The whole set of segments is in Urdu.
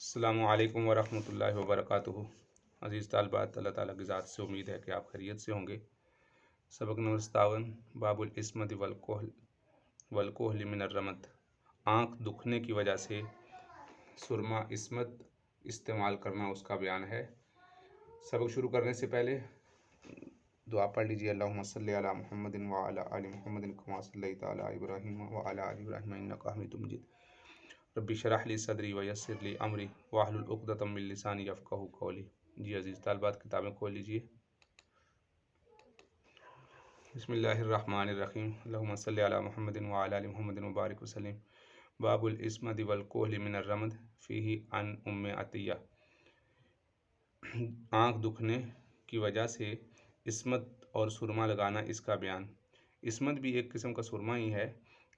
السلام علیکم ورحمۃ اللہ وبرکاتہ۔ عزیز طالبات، اللہ تعالیٰ کی ذات سے امید ہے کہ آپ خیریت سے ہوں گے۔ سبق نمبر 57، باب العصمت والکحل من الرمد، آنکھ دکھنے کی وجہ سے سرما عصمت استعمال کرنا اس کا بیان ہے۔ سبق شروع کرنے سے پہلے دعا پڑھ لیجیے۔ اللہم صلی علی محمد وعلی آل محمد کما صلیت علی ابراہیم وعلی آل ابراہیم انک حمید مجید۔ رب اشرح لی صدری ویسر لی امری واحلل عقدۃ من لسانی یفقہوا قولی۔ جی عزیز طالبات، کتابیں کھول لیجیے۔ بسم اللہ الرحمن الرحیم۔ اللہم صلی علی محمد وعلی آل محمد وبارک وسلم۔ باب العصمت والکحل من الرمد فیہ عن ام عطیہ، آنکھ دکھنے کی وجہ سے عصمت اور سرما لگانا اس کا بیان۔ عصمت بھی ایک قسم کا سرما ہی ہے۔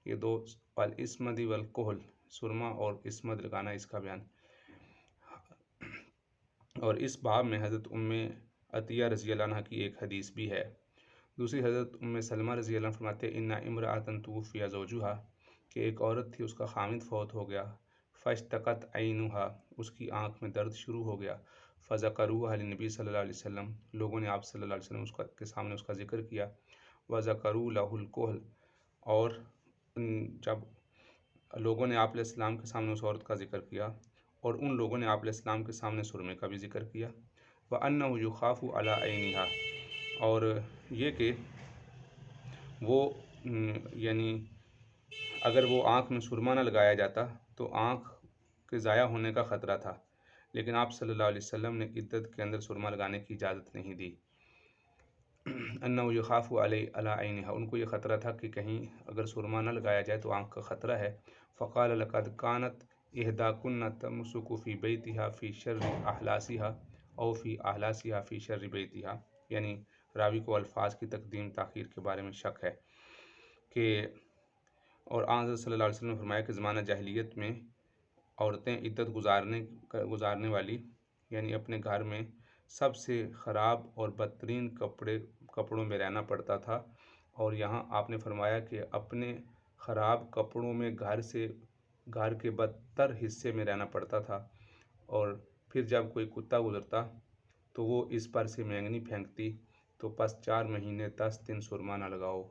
یہ دو، العصمت والکحل، سرما اور عصمت لگانا اس کا بیان۔ اور اس باب میں حضرت ام عطیہ رضی اللہ عنہ کی ایک حدیث بھی ہے۔ دوسری حضرت ام سلمہ رضی اللہ عنہ فرماتے ہیں ان امرأۃ توفی زوجہا، کہ ایک عورت تھی، اس کا خامد فوت ہو گیا۔ فاشتکت عینہا، اس کی آنکھ میں درد شروع ہو گیا۔ فذکروہا للنبی صلی اللہ علیہ وسلم، لوگوں نے آپ صلی اللہ علیہ وسلم کے سامنے اس کا ذکر کیا۔ وذکروا لہ الکحل، اور جب لوگوں نے آپ علیہ السلام کے سامنے اس عورت کا ذکر کیا، اور ان لوگوں نے آپ علیہ السلام کے سامنے سرمے کا بھی ذکر کیا۔ وَأَنَّهُ يُخَافُ عَلَىٰ عَيْنِهَا، اور یہ کہ وہ یعنی اگر وہ آنکھ میں سرما نہ لگایا جاتا تو آنکھ کے ضائع ہونے کا خطرہ تھا، لیکن آپ صلی اللہ علیہ وسلم نے عدت کے اندر سرما لگانے کی اجازت نہیں دی۔ انہو یخاف علی عینہا، ان کو یہ خطرہ تھا کہ کہیں اگر سرما نہ لگایا جائے تو آنکھ کا خطرہ ہے۔ فقال لقد کانت احداکن تمسک فی بیتہا فی شر احلاسہا او فی احلاسہا فی شر بیتہا، یعنی راوی کو الفاظ کی تقدیم تاخیر کے بارے میں شک ہے کہ، اور حضرت صلی اللہ علیہ وسلم نے فرمایا کہ زمانہ جاہلیت میں عورتیں عدت گزارنے والی، یعنی اپنے گھر میں سب سے خراب اور بدترین کپڑوں میں رہنا پڑتا تھا، اور یہاں آپ نے فرمایا کہ اپنے خراب کپڑوں میں گھر کے بدتر حصے میں رہنا پڑتا تھا، اور پھر جب کوئی کتا گزرتا تو وہ اس پر سے مینگنی پھینکتی، تو پس 4 مہینے 10 دن سرما نہ لگاؤ۔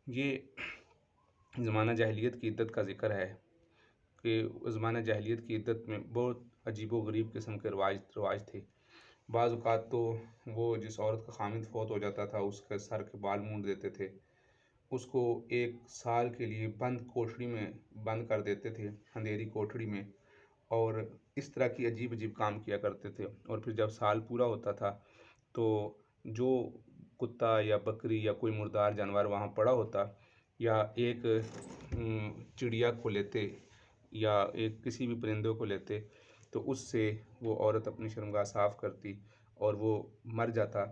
یہ زمانہ جاہلیت کی عدت کا ذکر ہے کہ زمانہ جاہلیت کی عدت میں بہت عجیب و غریب قسم کے رواج تھے۔ بعض اوقات تو وہ جس عورت کا خامد فوت ہو جاتا تھا اس کے سر کے بال مونڈ دیتے تھے، اس کو 1 سال کے لیے بند کوٹھڑی میں بند کر دیتے تھے، اندھیری کوٹھڑی میں، اور اس طرح کی عجیب کام کیا کرتے تھے۔ اور پھر جب سال پورا ہوتا تھا تو جو کتا یا بکری یا کوئی مردار جانور وہاں پڑا ہوتا، یا ایک چڑیا کو لیتے یا ایک کسی بھی پرندوں کو لیتے، تو اس سے وہ عورت اپنی شرمگاہ صاف کرتی اور وہ مر جاتا،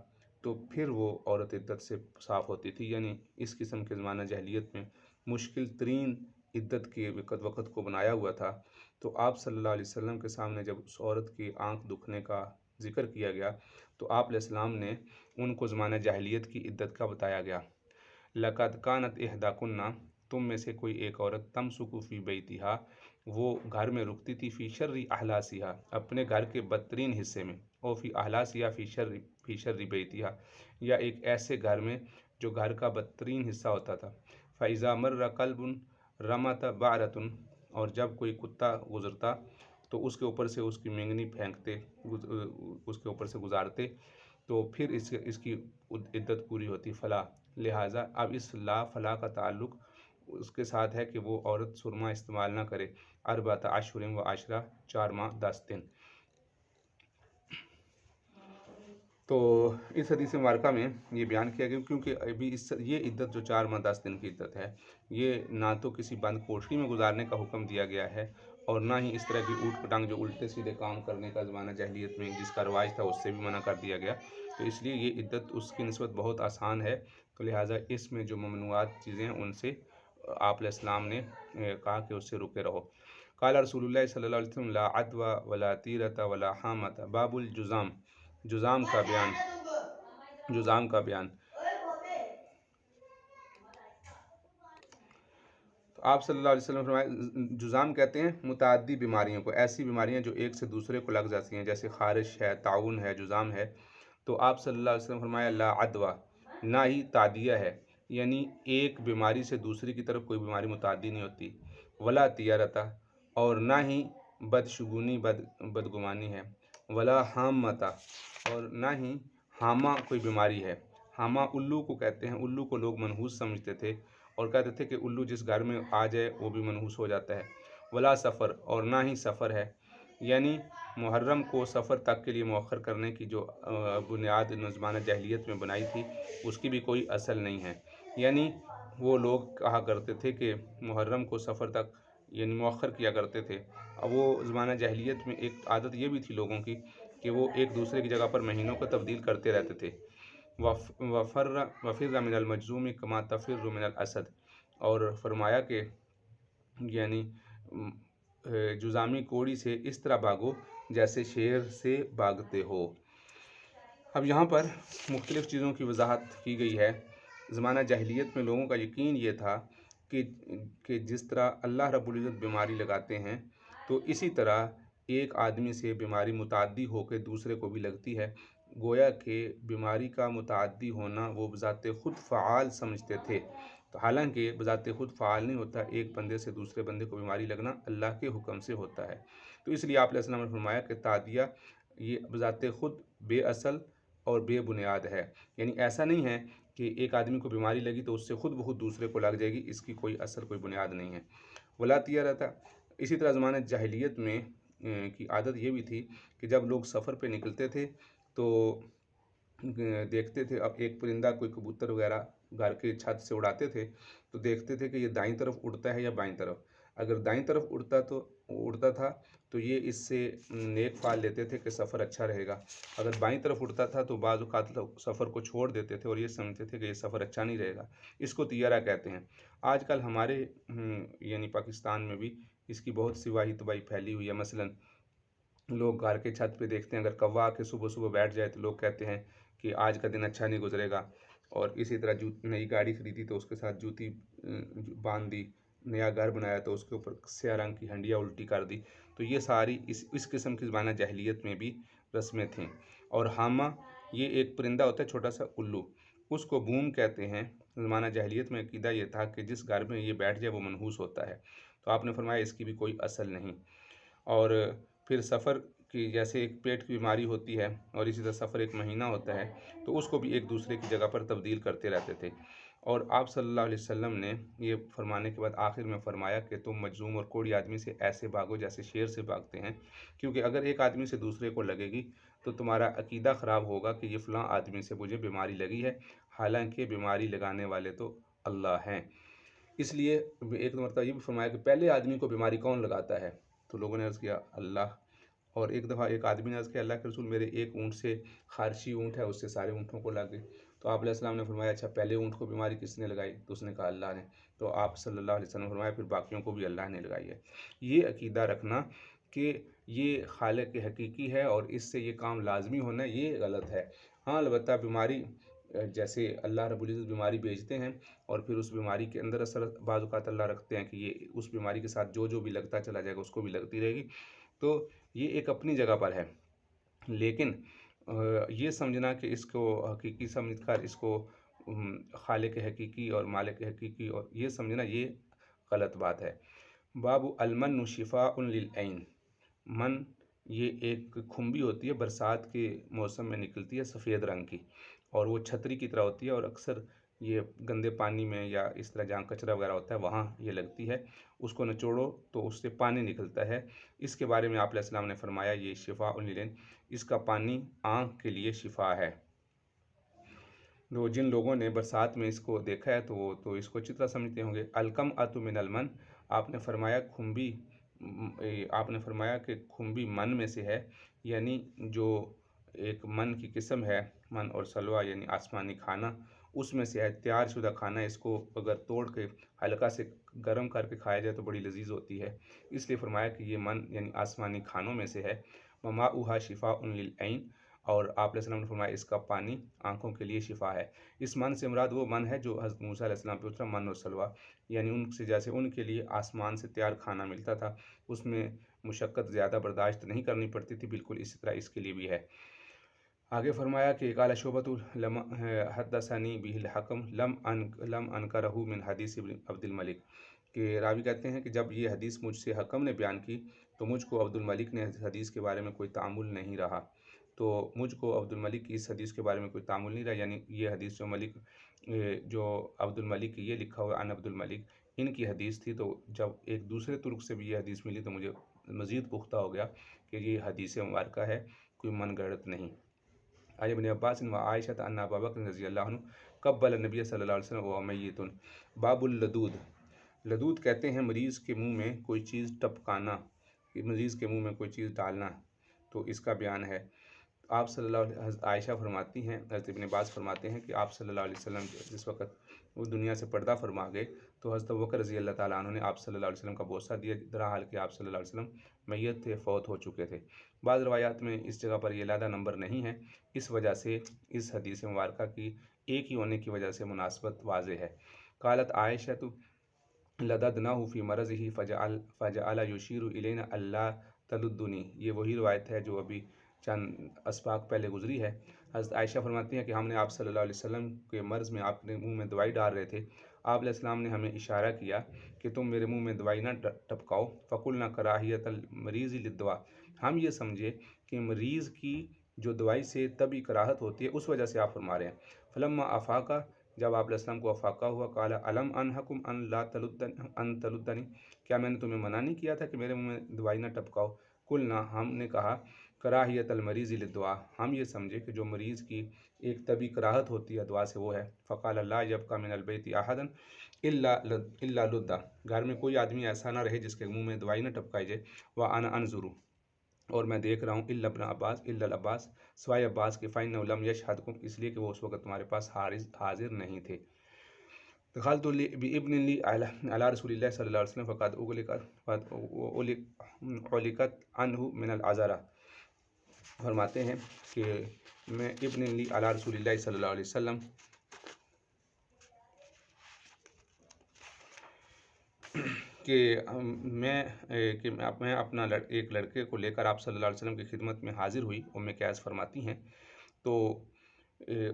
تو پھر وہ عورت عدت سے صاف ہوتی تھی۔ یعنی اس قسم کے زمانہ جاہلیت میں مشکل ترین عدت کے وقت کو بنایا ہوا تھا۔ تو آپ صلی اللہ علیہ وسلم کے سامنے جب اس عورت کی آنکھ دکھنے کا ذکر کیا گیا تو آپ علیہ السلام نے ان کو زمانہ جاہلیت کی عدت کا بتایا گیا۔ لقد کانت احداکن، تم میں سے کوئی ایک عورت، تمسک فی بیتہا، وہ گھر میں رکتی تھی، فی شر احلاسہا، اپنے گھر کے بدترین حصے میں، او فی احلاسہا فی شر بیتہا، یا ایک ایسے گھر میں جو گھر کا بدترین حصہ ہوتا تھا۔ فاذا مر کلب رمت بعرۃ، اور جب کوئی کتا گزرتا تو اس کے اوپر سے اس کی مینگنی پھینکتے، اس کے اوپر سے گزارتے، تو پھر اس کی عدت پوری ہوتی۔ فلا، لہٰذا اب اس لا فلا کا تعلق اس کے ساتھ ہے کہ وہ عورت سرما استعمال نہ کرے۔ 4 اشہر و عشرہ، 4 ماہ 10 دن۔ تو اس حدیث مبارکہ میں یہ بیان کیا گیا کیونکہ ابھی یہ عدت جو 4 ماہ 10 دن کی عدت ہے، یہ نہ تو کسی بند کوٹھڑی میں گزارنے کا حکم دیا گیا ہے، اور نہ ہی اس طرح کی اوٹ پٹانگ جو الٹے سیدھے کام کرنے کا زمانہ جاہلیت میں جس کا رواج تھا اس سے بھی منع کر دیا گیا۔ تو اس لیے یہ عدت اس کی نسبت بہت آسان ہے، تو لہٰذا اس میں جو ممنوعات چیزیں ہیں ان سے آپ علیہ السلام نے کہا کہ اس سے رکے رہو۔ قال رسول اللہ صلی اللہ علیہ وسلم لا عدوى ولا طیرۃ ولا حامۃ، باب الجذام، جذام کا بیان۔ تو آپ صلی اللہ علیہ وسلم فرمایا جزام کہتے ہیں متعدی بیماریوں کو، ایسی بیماریاں جو ایک سے دوسرے کو لگ جاتی ہیں، جیسے خارش ہے، طاعون ہے، جزام ہے۔ تو آپ صلی اللہ علیہ وسلم فرمایا لا عدوہ، نہ ہی تعدیہ ہے، یعنی ایک بیماری سے دوسری کی طرف کوئی بیماری متعدی نہیں ہوتی۔ ولا طیرتا، اور نہ ہی بدشگونی بدگمانی ہے۔ ولا حامتا، اور نہ ہی حامہ کوئی بیماری ہے۔ حامہ الو کو کہتے ہیں، الو کو لوگ منحوس سمجھتے تھے اور کہتے تھے کہ الو جس گھر میں آ جائے وہ بھی منحوس ہو جاتا ہے۔ ولا سفر، اور نہ ہی سفر ہے، یعنی محرم کو سفر تک کے لیے مؤخر کرنے کی جو بنیاد زمانہ جاہلیت میں بنائی تھی اس کی بھی کوئی اصل نہیں ہے۔ یعنی وہ لوگ کہا کرتے تھے کہ محرم کو سفر تک یعنی مؤخر کیا کرتے تھے۔ اب وہ زمانہ جاہلیت میں ایک عادت یہ بھی تھی لوگوں کی کہ وہ ایک دوسرے کی جگہ پر مہینوں کو تبدیل کرتے رہتے تھے۔ وفر من المجذوم کما تفر من الاسد، اور فرمایا کہ یعنی جزامی کوڑی سے اس طرح بھاگو جیسے شیر سے بھاگتے ہو۔ اب یہاں پر مختلف چیزوں کی وضاحت کی گئی ہے۔ زمانہ جاہلیت میں لوگوں کا یقین یہ تھا کہ جس طرح اللہ رب العزت بیماری لگاتے ہیں تو اسی طرح ایک آدمی سے بیماری متعدی ہو کے دوسرے کو بھی لگتی ہے۔ گویا کہ بیماری کا متعدی ہونا وہ بذات خود فعال سمجھتے تھے، تو حالانکہ بذات خود فعال نہیں ہوتا، ایک بندے سے دوسرے بندے کو بیماری لگنا اللہ کے حکم سے ہوتا ہے۔ تو اس لیے آپ علیہ السلام نے فرمایا کہ تعدیہ یہ بذات خود بے اصل اور بے بنیاد ہے، یعنی ایسا نہیں ہے کہ ایک آدمی کو بیماری لگی تو اس سے خود بخود دوسرے کو لگ جائے گی، اس کی کوئی اصل کوئی بنیاد نہیں ہے۔ ولا طیرتا، اسی طرح زمانہ جاہلیت میں کی عادت یہ بھی تھی کہ جب لوگ سفر پہ نکلتے تھے تو دیکھتے تھے، اب ایک پرندہ کوئی کبوتر وغیرہ گھر کے چھت سے اڑاتے تھے تو دیکھتے تھے کہ یہ دائیں طرف اڑتا ہے یا بائیں طرف۔ اگر دائیں طرف اڑتا تھا تو یہ اس سے نیک فال لیتے تھے کہ سفر اچھا رہے گا، اگر بائیں طرف اڑتا تھا تو بعض اوقات لوگ سفر کو چھوڑ دیتے تھے اور یہ سمجھتے تھے کہ یہ سفر اچھا نہیں رہے گا۔ اس کو طیارہ کہتے ہیں۔ آج کل ہمارے یعنی پاکستان میں بھی اس کی بہت سی واہی تباہی پھیلی ہوئی ہے۔ مثلاً لوگ گھر کے چھت پہ دیکھتے ہیں، اگر کوا کے صبح صبح بیٹھ جائے تو لوگ کہتے ہیں کہ آج کا دن اچھا نہیں گزرے گا، اور اسی طرح نئی گاڑی خریدی تو اس کے ساتھ جوتی باندھ دی، نیا گھر بنایا تو اس کے اوپر سیاہ رنگ کی ہنڈیا الٹی کر دی۔ تو یہ ساری اس قسم کی زمانہ جاہلیت میں بھی رسمیں تھیں۔ اور حامہ یہ ایک پرندہ ہوتا ہے چھوٹا سا الو، اس کو بوم کہتے ہیں۔ زمانہ جاہلیت میں عقیدہ یہ تھا کہ جس گھر میں یہ بیٹھ جائے وہ منحوس ہوتا ہے، تو آپ نے فرمایا اس کی بھی کوئی اصل نہیں۔ اور پھر سفر کی جیسے ایک پیٹ کی بیماری ہوتی ہے اور اسی طرح سفر ایک مہینہ ہوتا ہے تو اس کو بھی ایک دوسرے کی جگہ پر تبدیل کرتے رہتے تھے۔ اور آپ صلی اللہ علیہ وسلم نے یہ فرمانے کے بعد آخر میں فرمایا کہ تم مجذوم اور کوڑی آدمی سے ایسے بھاگو جیسے شیر سے بھاگتے ہیں، کیونکہ اگر ایک آدمی سے دوسرے کو لگے گی تو تمہارا عقیدہ خراب ہوگا کہ یہ فلاں آدمی سے مجھے بیماری لگی ہے، حالانکہ بیماری لگانے والے تو اللہ ہیں۔ اس لیے ایک مرتبہ یہ بھی فرمایا کہ پہلے آدمی کو بیماری کون لگاتا ہے؟ تو لوگوں نے عرض کیا اللہ۔ اور ایک دفعہ ایک آدمی نے عرض کیا اللہ کے رسول میرے ایک اونٹ سے، خارشی اونٹ ہے، اس سے سارے اونٹوں کو لگ گئی۔ تو آپ علیہ السلام نے فرمایا اچھا پہلے اونٹ کو بیماری کس نے لگائی؟ تو اس نے کہا اللہ نے۔ تو آپ صلی اللہ علیہ وسلم نے فرمایا پھر باقیوں کو بھی اللہ نے لگائی ہے۔ یہ عقیدہ رکھنا کہ یہ خالق حقیقی ہے اور اس سے یہ کام لازمی ہونا ہے، یہ غلط ہے۔ ہاں البتہ بیماری جیسے اللہ رب العزت بیماری بھیجتے ہیں اور پھر اس بیماری کے اندر اثر بعض اوقات اللہ رکھتے ہیں کہ یہ اس بیماری کے ساتھ جو بھی لگتا چلا جائے گا اس کو بھی لگتی رہے گی، تو یہ ایک اپنی جگہ پر ہے۔ لیکن یہ سمجھنا کہ اس کو حقیقی سمجھ کر اس کو خالق حقیقی اور مالک حقیقی اور یہ سمجھنا، یہ غلط بات ہے۔ باب المن شفاء للعین، من یہ ایک کھمبی ہوتی ہے، برسات کے موسم میں نکلتی ہے، سفید رنگ کی، اور وہ چھتری کی طرح ہوتی ہے اور اکثر یہ گندے پانی میں یا اس طرح جہاں کچرا وغیرہ ہوتا ہے وہاں یہ لگتی ہے، اس کو نچوڑو تو اس سے پانی نکلتا ہے۔ اس کے بارے میں آپ علیہ السلام نے فرمایا یہ شفاء للعین، اس کا پانی آنکھ کے لیے شفا ہے۔ تو جن لوگوں نے برسات میں اس کو دیکھا ہے تو وہ تو اس کو اچھی طرح سمجھتے ہوں گے۔ القمأۃ من المن، آپ نے فرمایا کھمبی، آپ نے فرمایا کہ کھمبی من میں سے ہے، یعنی جو ایک من کی قسم ہے، من اور سلوہ یعنی آسمانی کھانا، اس میں سے ہے، تیار شدہ کھانا، اس کو اگر توڑ کے حلقہ سے گرم کر کے کھایا جائے تو بڑی لذیذ ہوتی ہے، اس لیے فرمایا کہ یہ من یعنی آسمانی کھانوں میں سے ہے۔ وماؤہا شفاء للعین، اور آپ علیہ السلام نے فرمایا اس کا پانی آنکھوں کے لیے شفا ہے۔ اس من سے مراد وہ من ہے جو حضرت موسیٰ علیہ السلام پہ اترا، من و سلویٰ، یعنی ان سے جیسے ان کے لیے آسمان سے تیار کھانا ملتا تھا، اس میں مشقت زیادہ برداشت نہیں کرنی پڑتی تھی، بالکل اسی طرح اس کے لیے بھی ہے۔ آگے فرمایا کہ قال شعبۃ حدثنی بہ الحکم لم انکرہ من حدیث ابن عبد الملک، کہ راوی کہتے ہیں کہ جب یہ حدیث مجھ سے حکم نے بیان کی تو مجھ کو عبد الملک نے حدیث کے بارے میں کوئی تعامل نہیں رہا، تو مجھ کو عبد الملک کی اس حدیث کے بارے میں کوئی تعامل نہیں رہا، یعنی یہ حدیث جو عبد الملک یہ لکھا ہوا عن عبد الملک ان کی حدیث تھی، تو جب ایک دوسرے ترک سے بھی یہ حدیث ملی تو مجھے مزید پختہ ہو گیا کہ یہ حدیث مبارکہ ہے، کوئی من گھڑت نہیں۔ عن ابن عباس و عائشہ ان ابا بکر رضی اللہ عنہ قبل النبی صلی اللہ علیہ وسلم وهو میت۔ باب اللدود، لدود کہتے ہیں مریض کے منہ میں کوئی چیز ٹپکانا، مریض کے منہ میں کوئی چیز ڈالنا، تو اس کا بیان ہے۔ آپ صلی اللہ علیہ وسلم، عائشہ فرماتی ہیں، حضرت ابن عباس فرماتے ہیں کہ آپ صلی اللہ علیہ وسلم جس وقت وہ دنیا سے پردہ فرما گئے تو حضرت ابوبکر رضی اللہ تعالیٰ عنہ نے آپ صلی اللہ علیہ وسلم کا بوسہ دیا، درحال کہ آپ صلی اللہ علیہ وسلم میت تھے، فوت ہو چکے تھے۔ بعض روایات میں اس جگہ پر یہ علیحدہ نمبر نہیں ہے، اس وجہ سے اس حدیث مبارکہ کی ایک ہی ہونے کی وجہ سے مناسبت واضح ہے۔ قالت عائشہ لددناہ فی مرضہ فجعل یشیر الینا اللہ تلدنی، یہ وہی روایت ہے جو ابھی چند اسباق پہلے گزری ہے۔ حضرت عائشہ فرماتی ہیں کہ ہم نے آپ صلی اللہ علیہ وسلم کے مرض میں آپ نے منہ میں دوائی ڈال رہے تھے، آپ علیہ السلام نے ہمیں اشارہ کیا کہ تم میرے منہ میں دوائی نہ ٹپکاؤ، فقلنا کراہیت المریض للدواء، ہم یہ سمجھے کہ مریض کی جو دوائی سے طبی کراہت ہوتی ہے اس وجہ سے آپ فرما رہے ہیں۔ فلما افاقہ، جب آپ علیہ السلام کو افاقہ ہوا، قال الم انحکم ان لا تلدنی، کیا میں نے تمہیں منع نہیں کیا تھا کہ میرے منہ میں دوائی نہ ٹپکاؤ؟ قلنا، ہم نے کہا کراہیت المریض للدواء، ہم یہ سمجھے کہ جو مریض کی ایک طبی کراہت ہوتی ہے دعا سے وہ ہے۔ فقال لا یبقى من البیت احدا الا لدہ، گھر میں کوئی آدمی ایسا نہ رہے جس کے منہ میں دوائی نہ ٹپکائی جائے، وانا انظر، اور میں دیکھ رہا ہوں، الا ابن عباس، الا العباس، سوائے عباس کے، فإنه لم يشهدكم، اس لیے کہ وہ اس وقت تمہارے پاس حاضر نہیں تھے۔ دخلت بابن لی علی رسول اللہ صلی اللہ علیہ وسلم فقد علقت عنہ من العذرہ، فرماتے ہیں کہ میں ابن لی علی رسول اللہ صلی اللہ علیہ وسلم کہ میں اپنا ایک لڑکے کو لے کر آپ صلی اللہ علیہ وسلم کی خدمت میں حاضر ہوئی، ام کیس فرماتی ہیں، تو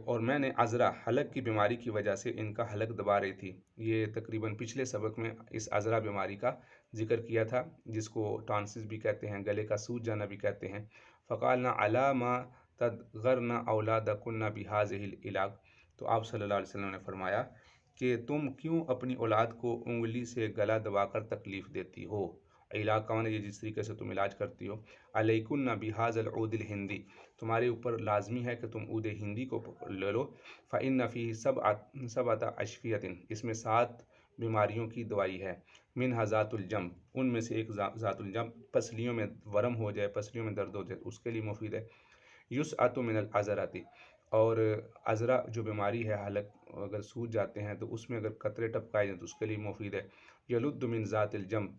اور میں نے عذرہ، حلق کی بیماری کی وجہ سے ان کا حلق دبا رہی تھی۔ یہ تقریباً پچھلے سبق میں اس عذرہ بیماری کا ذکر کیا تھا، جس کو ٹانسس بھی کہتے ہیں، گلے کا سوج جانا بھی کہتے ہیں۔ فقالنا علی ما تدغرن اولادکن بہذہ العلاق، تو آپ صلی اللہ علیہ وسلم نے فرمایا کہ تم کیوں اپنی اولاد کو انگلی سے گلا دبا کر تکلیف دیتی ہو؟ علاق کا معنی یہ جس طریقے سے تم علاج کرتی ہو۔ علیکن بہذا العود الہندی، تمہارے اوپر لازمی ہے کہ تم عود ہندی کو لے لو، فإن فیہ سبعۃ اشفیۃ، اس میں 7 بیماریوں کی دوائی ہے، منہا ذات الجنب، ان میں سے ایک ذات الجنب، پسلیوں میں ورم ہو جائے، پسلیوں میں درد ہو جائے اس کے لیے مفید ہے۔ یسعۃ من العذرۃ، اور عذرہ جو بیماری ہے، حلق اگر سوج جاتے ہیں تو اس میں اگر قطرے ٹپکائے جائیں تو اس کے لیے مفید ہے۔ یلد من ذات الجنب،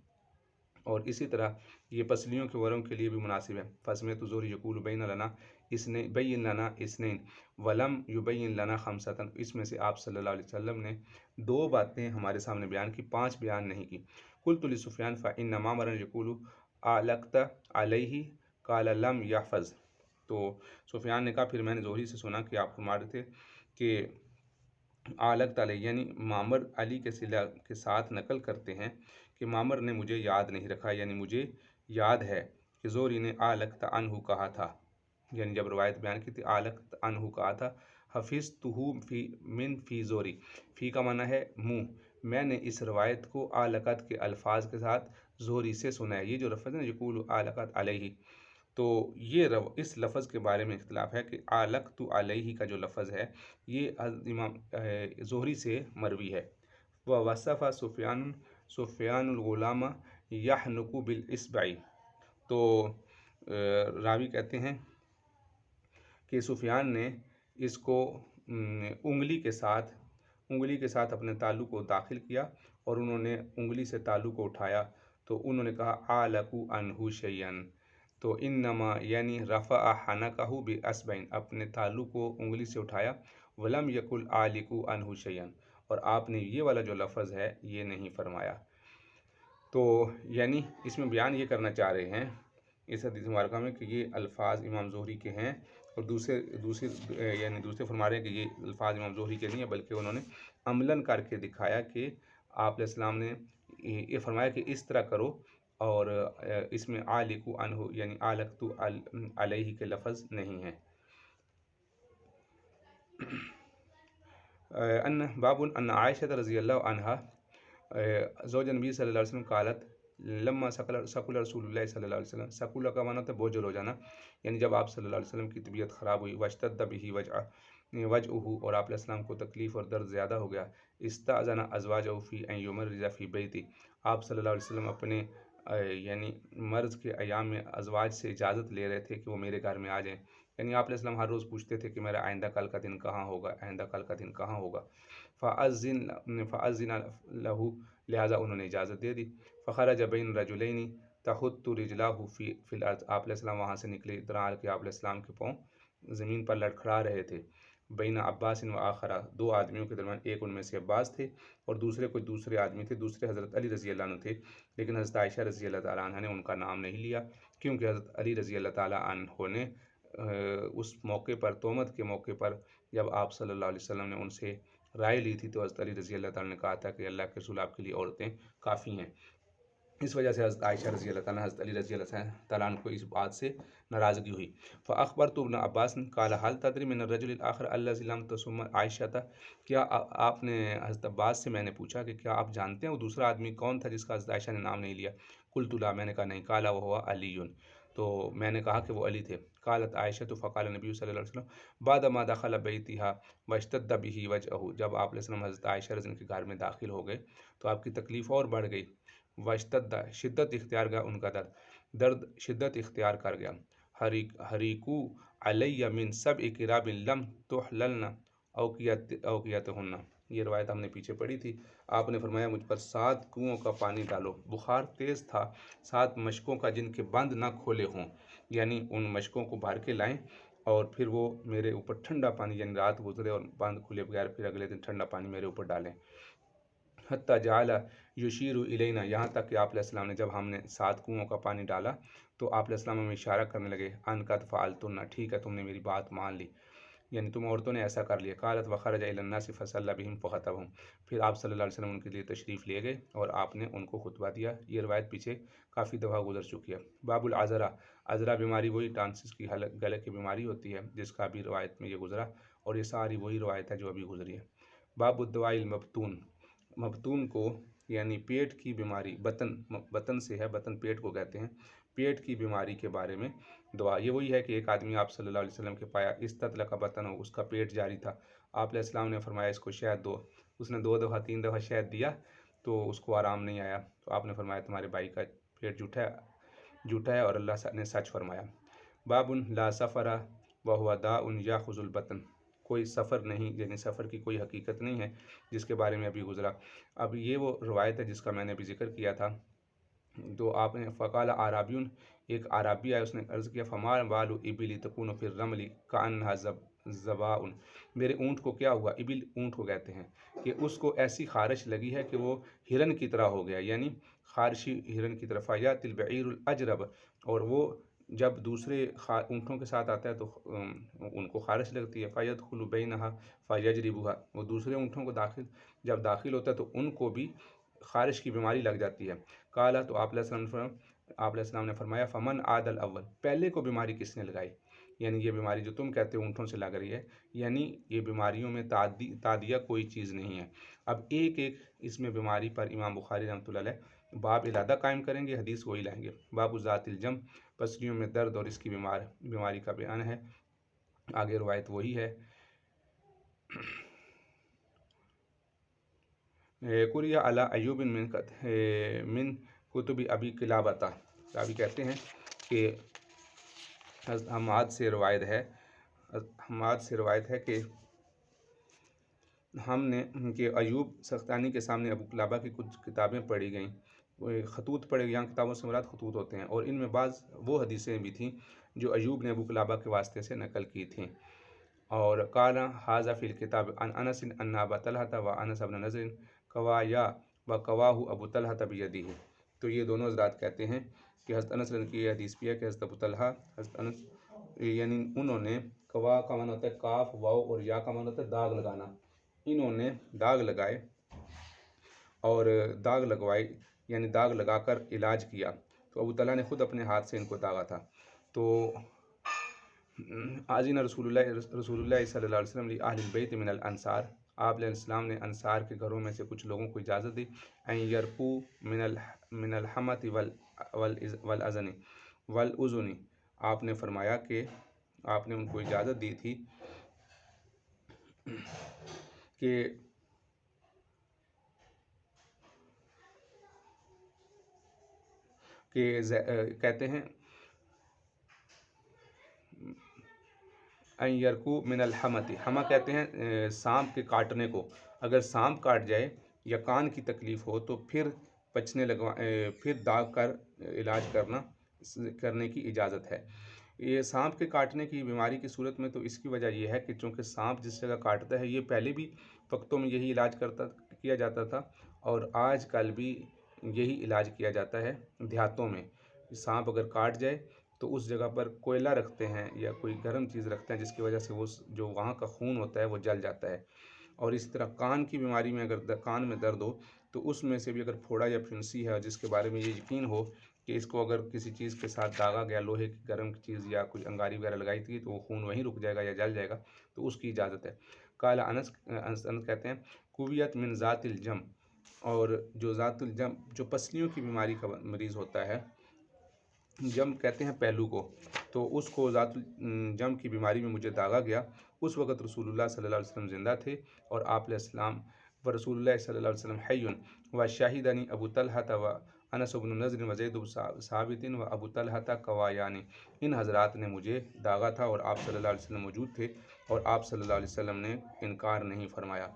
اور اسی طرح یہ پسلیوں کے ورم کے لیے بھی مناسب ہے۔ فسمعت زہری یقول بین لنا اثنین ولم یبین لنا خمسۃ، اس میں سے آپ صلی اللہ علیہ وسلم نے 2 باتیں ہمارے سامنے بیان کی، 5 بیان نہیں کی۔ قلت لسفیان فإن معمرا یقول اعلقت علیہ قال لم یحفظ، تو سفیان نے کہا پھر میں نے زہری سے سنا کہ آپ فرما رہے تھے کہ اعلقت علیہ، یعنی معمر علی کے صلہ کے ساتھ نقل کرتے ہیں کہ معمر نے مجھے یاد نہیں رکھا، یعنی مجھے یاد ہے کہ زہری نے اعلقت عنہ کہا تھا، یعنی جب روایت بیان کی تھی اعلقت عنہ کہا تھا۔ حفظتہ من فی زہری، فی کا معنی ہے منہ، میں نے اس روایت کو اعلقت کے الفاظ کے ساتھ زہری سے سنا ہے۔ یہ جو لفظ ہے یقول اعلقت علیہ، تو یہ اس لفظ کے بارے میں اختلاف ہے کہ اعلقت علیہ کا جو لفظ ہے یہ امام زہری سے مروی ہے۔ وصف سفیان الغلام یحنک بالاصبع، تو راوی کہتے ہیں کہ سفیان نے اس کو انگلی کے ساتھ اپنے تالو کو داخل کیا، اور انہوں نے انگلی سے تالو کو اٹھایا تو انہوں نے کہا اعلق عنہ شیئا، تو انما یعنی رفع حنکہ باسبعین، اپنے تالو کو انگلی سے اٹھایا، ولم یقل عالکو عنہ شیئا، اور آپ نے یہ والا جو لفظ ہے یہ نہیں فرمایا۔ تو یعنی اس میں بیان یہ کرنا چاہ رہے ہیں اس حدیث مبارکہ میں کہ یہ الفاظ امام زہری کے ہیں، اور دوسرے فرما رہے ہیں کہ یہ الفاظ امام زہری کے نہیں ہیں، بلکہ انہوں نے عملاً کر کے دکھایا کہ آپ علیہ السلام نے یہ فرمایا کہ اس طرح کرو، اور اس میں عالکو عنہ یعنی عالقت علیہ کے لفظ نہیں ہیں۔ باب ان عائشہ رضی اللہ عنہا زوج نبی صلی اللہ علیہ وسلم قالت لما سکل رسول اللہ صلی اللہ علیہ وسلم، سکولہ کا معنی ہوتا ہے بوجھل ہو جانا، یعنی جب آپ صلی اللہ علیہ وسلم کی طبیعت خراب ہوئی، واشتد بہ وجعہ، اور آپ علیہ السلام کو تکلیف اور درد زیادہ ہو گیا، استأذن ازواجہ فی ان یمرض فی بیتی، آپ صلی اللہ علیہ وسلم اپنے یعنی مرض کے ایام میں ازواج سے اجازت لے رہے تھے کہ وہ میرے گھر میں آ جائیں، یعنی آپ علیہ السلام ہر روز پوچھتے تھے کہ میرا آئندہ کل کا دن کہاں ہوگا، آئندہ کل کا دن کہاں ہوگا۔ فأذن لہ، لہٰذا انہوں نے اجازت دے دی۔ فخرج بین رجلین تخط رجلاہ فی الارض، آپ علیہ السلام وہاں سے نکلے اتنا کہ آپ علیہ السلام کے پاؤں زمین پر لڑکھڑا رہے تھے۔ بین عباس و آخرہ، دو آدمیوں کے درمیان، ایک ان میں سے عباس تھے اور دوسرے کوئی دوسرے آدمی تھے، دوسرے حضرت علی رضی اللہ عنہ تھے، لیکن حضرت عائشہ رضی اللہ تعالیٰ عنہ نے ان کا نام نہیں لیا، کیونکہ حضرت علی رضی اللہ تعالیٰ عنہ نے اس موقع پر، تہمت کے موقع پر، جب آپ صلی اللہ علیہ وسلم نے ان سے رائے لی تھی تو حضرت علی رضی اللہ تعالیٰ نے کہا تھا کہ اللہ کے رسول آپ کے لیے عورتیں کافی ہیں، اس وجہ سے حضرت عائشہ رضی اللہ تعالیٰ حضرت علی رضی اللہ تعالیٰ عنہ کو اس بات سے ناراضگی ہوئی۔ فأخبرت ابن عباس قال هل تدری من الرجل الآخر الذي لم تسم عائشہ، کیا آپ نے، حضرت عباس سے میں نے پوچھا کہ کیا آپ جانتے ہیں وہ دوسرا آدمی کون تھا جس کا حضرت عائشہ نے نام نہیں لیا؟ قلت لا، میں نے کہا نہیں۔ قال وهو علی، تو میں نے کہا کہ وہ علی تھے۔ قالت عائشہ فقال النبی صلی اللہ علیہ وسلم بعد ما دخل بیتها واشتد به وجعه، جب آپ علیہ السلام حضرت عائشہ رضی اللہ عنہا کے گھر میں داخل ہو گئے تو آپ کی تکلیف اور بڑھ گئی، واشتد، شدت اختیار گیا ان کا درد شدت اختیار کر گیا، حریکو علی من سبع کراب لم تحللن اوقیتہن، یہ روایت ہم نے پیچھے پڑھی تھی۔ آپ نے فرمایا مجھ پر 7 کنوؤں کا پانی ڈالو، بخار تیز تھا 7 مشکوں کا جن کے بند نہ کھولے ہوں، یعنی ان مشکوں کو بھر کے لائیں اور پھر وہ میرے اوپر ٹھنڈا پانی، یعنی رات گزرے اور بند کھلے بغیر، پھر اگلے دن ٹھنڈا پانی میرے اوپر ڈالیں۔ حتیٰ جعل یشیر الینا، یہاں تک کہ آپ علیہ السلام نے، جب ہم نے 7 کنوؤں کا پانی ڈالا تو آپ علیہ السلام ہمیں اشارہ کرنے لگے، ان قد فعلتن، ٹھیک ہے تم نے میری بات مان لی، یعنی تم عورتوں نے ایسا کر لیا۔ قالت وخرج الی الناس فصلی بہم فخطبہم، پھر آپ صلی اللہ علیہ وسلم ان کے لیے تشریف لے گئے اور آپ نے ان کو خطبہ دیا۔ یہ روایت پیچھے کافی دفعہ گزر چکی ہے۔ باب العذرہ، عذرہ بیماری وہی ٹانسس کی گلے کی بیماری ہوتی ہے جس کا بھی روایت میں یہ گزرا، اور یہ ساری وہی روایت ہے جو ابھی گزری ہے۔ باب الدواء المبطون، مبطون کو یعنی پیٹ کی بیماری، بطن سے ہے، بطن پیٹ کو کہتے ہیں، پیٹ کی بیماری کے بارے میں دعا۔ یہ وہی ہے کہ ایک آدمی آپ صلی اللہ علیہ وسلم کے پایا، استطلق بطن ہو، اس کا پیٹ جاری تھا، آپ علیہ السلام نے فرمایا اس کو شہد دو، اس نے 2 دفعہ 3 دفعہ شہد دیا تو اس کو آرام نہیں آیا، تو آپ نے فرمایا تمہارے بھائی کا پیٹ جھوٹا ہے اور اللہ نے سچ فرمایا۔ باب لا سفر وهو داء یاخذ البطن، کوئی سفر نہیں، یعنی سفر کی کوئی حقیقت نہیں ہے، جس کے بارے میں ابھی گزرا۔ اب یہ وہ روایت ہے جس کا میں نے ابھی ذکر کیا تھا۔ تو آپ نے فقال اعرابی، ایک عرابی آیا، اس نے عرض کیا فما بال ابلی تکون فی الرمل کانہا ذباء، میرے اونٹ کو کیا ہوا، ابل اونٹ کو کہتے ہیں، کہ اس کو ایسی خارش لگی ہے کہ وہ ہرن کی طرح ہو گیا، یعنی خارشی ہرن کی طرح، فیات البعیر الاجرب، اور وہ جب دوسرے اونٹوں کے ساتھ آتا ہے تو ان کو خارش لگتی ہے، فیدخل بینہا فیجربھا، وہ دوسرے اونٹوں کو جب داخل ہوتا ہے تو ان کو بھی خارش کی بیماری لگ جاتی ہے۔ قالا، تو آپ علیہ السلام نے فرمایا فمن عاد الاول، پہلے کو بیماری کس نے لگائی، یعنی یہ بیماری جو تم کہتے ہو اونٹوں سے لگ رہی ہے، یعنی یہ بیماریوں میں تعدیہ کوئی چیز نہیں ہے۔ اب ایک ایک اس میں بیماری پر امام بخاری رحمۃ اللہ علیہ باب علادہ قائم کریں گے، حدیث وہی لائیں گے۔ باب ذات الجم، پسلیوں میں درد اور اس کی بیماری کا بیان ہے، آگے روایت وہی ہے۔ قریہ علی ایوب من کتب ابی قلابہ، ابھی کہتے ہیں کہ حماد سے روایت ہے کہ ہم نے کہ ایوب سختانی کے سامنے ابو قلابہ کی کچھ کتابیں پڑھی گئیں، خطوط پڑھے، یہاں کتابوں سے مراد خطوط ہوتے ہیں، اور ان میں بعض وہ حدیثیں بھی تھیں جو ایوب نے ابو قلابہ کے واسطے سے نقل کی تھیں۔ اور قال ھذا فی الکتاب عن انس ان ابا طلحہ و انس بن نضر قوایا و قواہ ابو طلحہ بیدہ۔ تو یہ دونوں حضرات کہتے ہیں کہ حضرت انس کی یہ حدیث بھی ہے کہ حضرت ابو طلحہ، حضرت انس یعنی انہوں نے، قوا کا معنی ہوتا ہے کاف واو اور یا کا معنی ہوتا ہے داغ لگانا، انہوں نے داغ لگائے اور داغ لگوائے یعنی داغ لگا کر علاج کیا، تو ابو طلحہ نے خود اپنے ہاتھ سے ان کو داغا تھا۔ تو آذن رسول اللہ صلی اللہ علیہ وسلم لأہل البیت من الانصار، آپ علیہ السلام نے انصار کے گھروں میں سے کچھ لوگوں کو اجازت دی، ان یرقو من الحمۃ والاذن، آپ نے فرمایا کہ آپ نے ان کو اجازت دی تھی کہ کہتے ہیں ان یرقو من الحمۃ، حمہ کہتے ہیں سانپ کے کاٹنے کو، اگر سانپ کاٹ جائے یا کان کی تکلیف ہو تو پھر پھر داغ کر علاج کرنے کی اجازت ہے۔ یہ سانپ کے کاٹنے کی بیماری کی صورت میں تو اس کی وجہ یہ ہے کہ چونکہ سانپ جس جگہ کاٹتا ہے، یہ پہلے بھی وقتوں میں یہی علاج کیا جاتا تھا اور آج کل بھی یہی علاج کیا جاتا ہے دیہاتوں میں۔ سانپ اگر کاٹ جائے تو اس جگہ پر کوئلہ رکھتے ہیں یا کوئی گرم چیز رکھتے ہیں جس کی وجہ سے وہ جو وہاں کا خون ہوتا ہے وہ جل جاتا ہے۔ اور اسی طرح کان کی بیماری میں اگر کان میں درد ہو تو اس میں سے بھی اگر پھوڑا یا پھنسی ہے جس کے بارے میں یہ یقین ہو کہ اس کو اگر کسی چیز کے ساتھ داغا گیا، لوہے کی گرم چیز یا کوئی انگاری وغیرہ لگائی تھی، تو وہ خون وہیں رک جائے گا یا جل جائے گا، تو اس کی اجازت ہے۔ قال انس کہتے ہیں کویت من ذات الجم، اور جو ذات الجم جو پسلیوں کی بیماری کا مریض ہوتا ہے، جم کہتے ہیں پہلو کو، تو اس کو ذات الجم کی بیماری میں مجھے داغا گیا، اس وقت رسول اللہ صلی اللہ علیہ وسلم زندہ تھے اور آپ علیہ السلام و رسول اللہ صلی اللہ علیہ وسلم حی و شاہدنی ابو طلحہ و انس بن نضر و زید بن ثابت و ابو طلحہ قوایانی، ان حضرات نے مجھے داغا تھا اور آپ صلی اللہ علیہ وسلم موجود تھے اور آپ صلی اللہ علیہ وسلم نے انکار نہیں فرمایا۔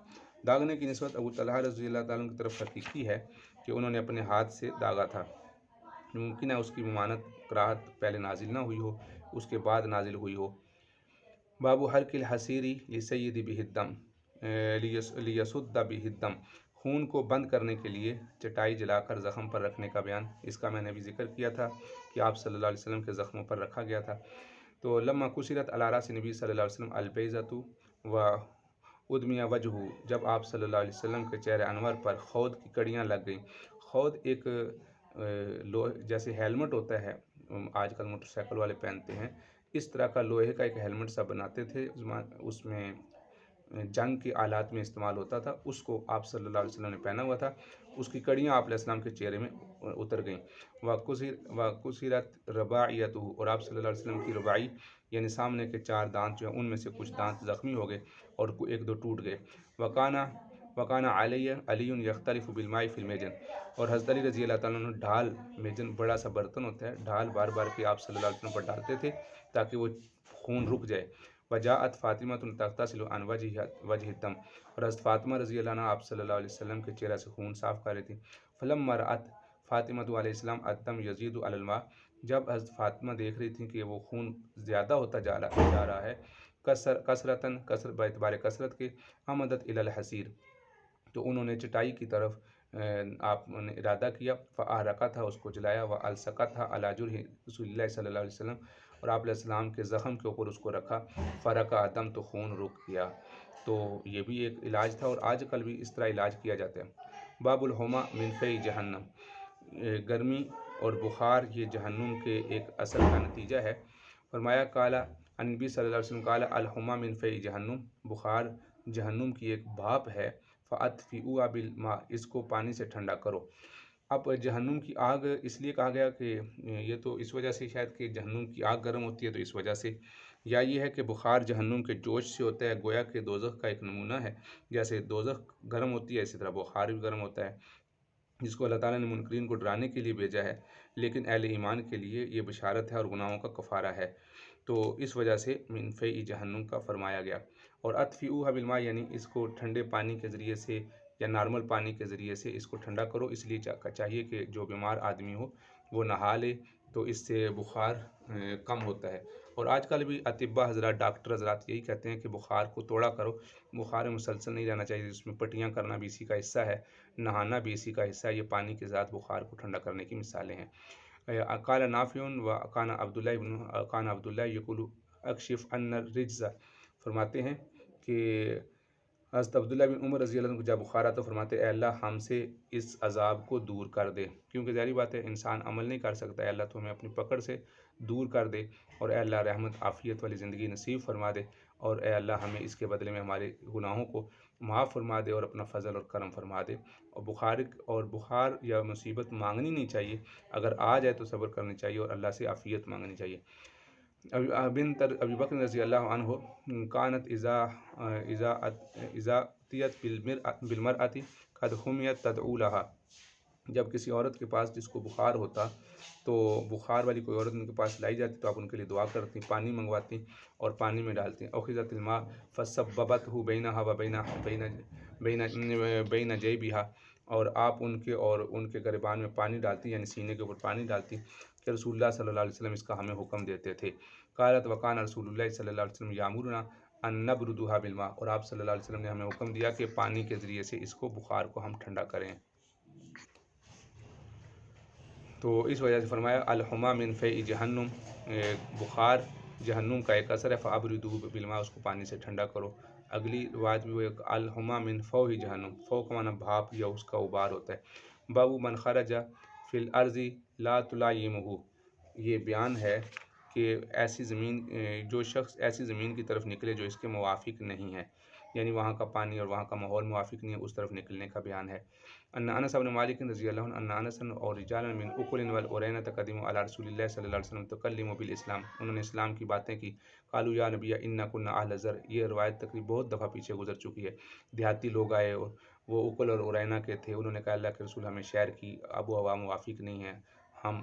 داغنے کی نسبت ابو طلحہ رضی اللہ تعالیٰ عنہ کی طرف حقیقی ہے کہ انہوں نے اپنے ہاتھ سے داغا تھا، ممکن ہے اس کی ممانت کراہت پہلے نازل نہ ہوئی ہو، اس کے بعد نازل ہوئی ہو۔ باب حلق الحصیر لسید بہ الدم لیسد بہ الدم، خون کو بند کرنے کے لیے چٹائی جلا کر زخم پر رکھنے کا بیان، اس کا میں نے بھی ذکر کیا تھا کہ آپ صلی اللہ علیہ وسلم کے زخموں پر رکھا گیا تھا۔ تو لما کسرت علی راس نبی صلی اللہ علیہ وسلم البیضۃ و ادمی وجہہ، جب آپ صلی اللہ علیہ وسلم کے چہرے انور پر خود کی کڑیاں لگ گئیں۔ خود ایک جیسے ہیلمٹ ہوتا ہے، آج کل موٹر سائیکل والے پہنتے ہیں، اس طرح کا لوہے کا ایک ہیلمٹ سا بناتے تھے، اس میں جنگ کے آلات میں استعمال ہوتا تھا، اس کو آپ صلی اللہ علیہ وسلم نے پہنا ہوا تھا، اس کی کڑیاں آپ علیہ السلام کے چہرے میں اتر گئیں۔ وَكُسِرَتْ رَبَاعِيَتُهُ، اور آپ صلی اللہ علیہ وسلم کی رباعی یعنی سامنے کے 4 دانت جو ہیں ان میں سے کچھ دانت زخمی ہو گئے اور 1-2 ٹوٹ گئے۔ وَكَانَ عَلِيٌّ يَخْتَلِفُ بِالْمَاءِ فِي الْمِجَنِ، اور حضرت علی رضی اللہ تعالیٰ عنہ ڈھال، میجن بڑا سا برتن ہوتا ہے، ڈھال بار بار کے آپ صلی اللہ علیہ وسلم پر ڈالتے تھے تاکہ وہ خون رک جائے۔ وجاءت فاطمۃ تغتسل عن وجہ الدم، اور حضرت فاطمہ رضی اللہ عنہ آپ صلی اللہ علیہ وسلم کے چہرے سے خون صاف کر رہی تھی۔ فلما رأت فاطمہ علیہ السلام الدم یزید علی الماء، جب حضرت فاطمہ دیکھ رہی تھیں کہ وہ خون زیادہ ہوتا جا رہا ہے، کثرت باعتبار کثرت کے، عمدت الی الحصیر، تو انہوں نے چٹائی کی طرف آپ نے ارادہ کیا، فأحرقتھا، اس کو جلایا، وألصقتھا علی جرح رسول اللہ صلی اللہ علیہ وسلم، اور آپ علیہ السلام کے زخم کے اوپر اس کو رکھا، فرقع دم، تو خون رک گیا۔ تو یہ بھی ایک علاج تھا اور آج کل بھی اس طرح علاج کیا جاتا ہے۔ باب الحمى من فی جہنم، گرمی اور بخار یہ جہنم کے ایک اثر کا نتیجہ ہے۔ فرمایا قال نبی صلی اللہ علیہ وسلم قال الحمى من فی جہنم، بخار جہنم کی ایک بھاپ ہے، فأطفئوها بالماء، اس کو پانی سے ٹھنڈا کرو۔ اب جہنم کی آگ اس لیے کہا گیا کہ یہ تو اس وجہ سے شاید کہ جہنم کی آگ گرم ہوتی ہے تو اس وجہ سے، یا یہ ہے کہ بخار جہنم کے جوش سے ہوتا ہے، گویا کہ دوزخ کا ایک نمونہ ہے، جیسے دوزخ گرم ہوتی ہے اسی طرح بخار بھی گرم ہوتا ہے، جس کو اللہ تعالیٰ نے منکرین کو ڈرانے کے لیے بھیجا ہے، لیکن اہل ایمان کے لیے یہ بشارت ہے اور گناہوں کا کفارہ ہے، تو اس وجہ سے من فی جہنم کا فرمایا گیا۔ اور اطفئوها بالماء یعنی اس کو ٹھنڈے پانی کے ذریعے سے یا نارمل پانی کے ذریعے سے اس کو ٹھنڈا کرو، اس لیے چاہیے کہ جو بیمار آدمی ہو وہ نہا لے، تو اس سے بخار کم ہوتا ہے۔ اور آج کل بھی اطباء حضرات، ڈاکٹر حضرات یہی کہتے ہیں کہ بخار کو توڑا کرو، بخار میں مسلسل نہیں رہنا چاہیے، جس میں پٹیاں کرنا بھی اسی کا حصہ ہے، نہانا بھی اسی کا حصہ ہے، یہ پانی کے ذات بخار کو ٹھنڈا کرنے کی مثالیں ہیں۔ قال نافع و کان عبداللہ یقول اکشف ان الرجز، فرماتے ہیں کہ حضرت عبداللہ بن عمر رضی اللہ عنہ کو جب بخار آتا فرماتے اے اللہ ہم سے اس عذاب کو دور کر دے، کیونکہ ظاہری بات ہے انسان عمل نہیں کر سکتا، اے اللہ تو ہمیں اپنی پکڑ سے دور کر دے، اور اے اللہ رحمت عافیت والی زندگی نصیب فرما دے، اور اے اللہ ہمیں اس کے بدلے میں ہمارے گناہوں کو معاف فرما دے اور اپنا فضل اور کرم فرما دے۔ اور بخار یا مصیبت مانگنی نہیں چاہیے، اگر آ جائے تو صبر کرنی چاہیے اور اللہ سے عافیت مانگنی چاہیے۔ بنت ابی بکر رضی اللہ عنہ کانت اذا اتیت بالمرأة قد حمیت تدعو لها، جب کسی عورت کے پاس جس کو بخار ہوتا تو بخار والی کوئی عورت ان کے پاس لائی جاتی تو آپ ان کے لیے دعا کرتی، پانی منگواتی اور پانی میں ڈالتی۔ اخذت الماء فصببته بین جیبها، اور آپ ان کے گریبان میں پانی ڈالتی، یعنی سینے کے اوپر پانی ڈالتی، کہ رسول اللہ صلی اللہ علیہ وسلم اس کا ہمیں حکم دیتے تھے۔ قالت وکان رسول اللہ صلی اللہ علیہ وسلم یامرنا ان نبردها بالماء، اور آپ صلی اللہ علیہ وسلم نے ہمیں حکم دیا کہ پانی کے ذریعے سے اس کو بخار کو ہم ٹھنڈا کریں۔ تو اس وجہ سے فرمایا الحما من فیء جہنم، بخار جہنم کا ایک اثر ہے، فابردوه بالماء، اس کو پانی سے ٹھنڈا کرو۔ اگلی روایت بھی وہ الحما من فوح جہنم، فوح کا معنی بھاپ یا اس کا غبار ہوتا ہے۔ باب من خرج فی الارض لا تلائمہ، یہ بیان ہے کہ ایسی زمین، جو شخص ایسی زمین کی طرف نکلے جو اس کے موافق نہیں ہے، یعنی وہاں کا پانی اور وہاں کا ماحول موافق نہیں ہے، اس طرف نکلنے کا بیان ہے۔ ان انس بن مالک رضی اللہ عنہ ان انس اور رجال من اکل والعرینہ قدموا علی رسول اللہ صلی اللہ علیہ وسلم تکلموا بالاسلام، انہوں نے اسلام کی باتیں کی، قالوا یا نبی انا کنا اہل زر، یہ روایت تقریباً بہت دفعہ پیچھے گزر چکی ہے۔ دیہاتی لوگ آئے اور وہ اکل اور عرینہ کے تھے، انہوں نے کہا اللہ کے رسول ہمیں شہر کی آب و ہوا موافق نہیں ہے، ہم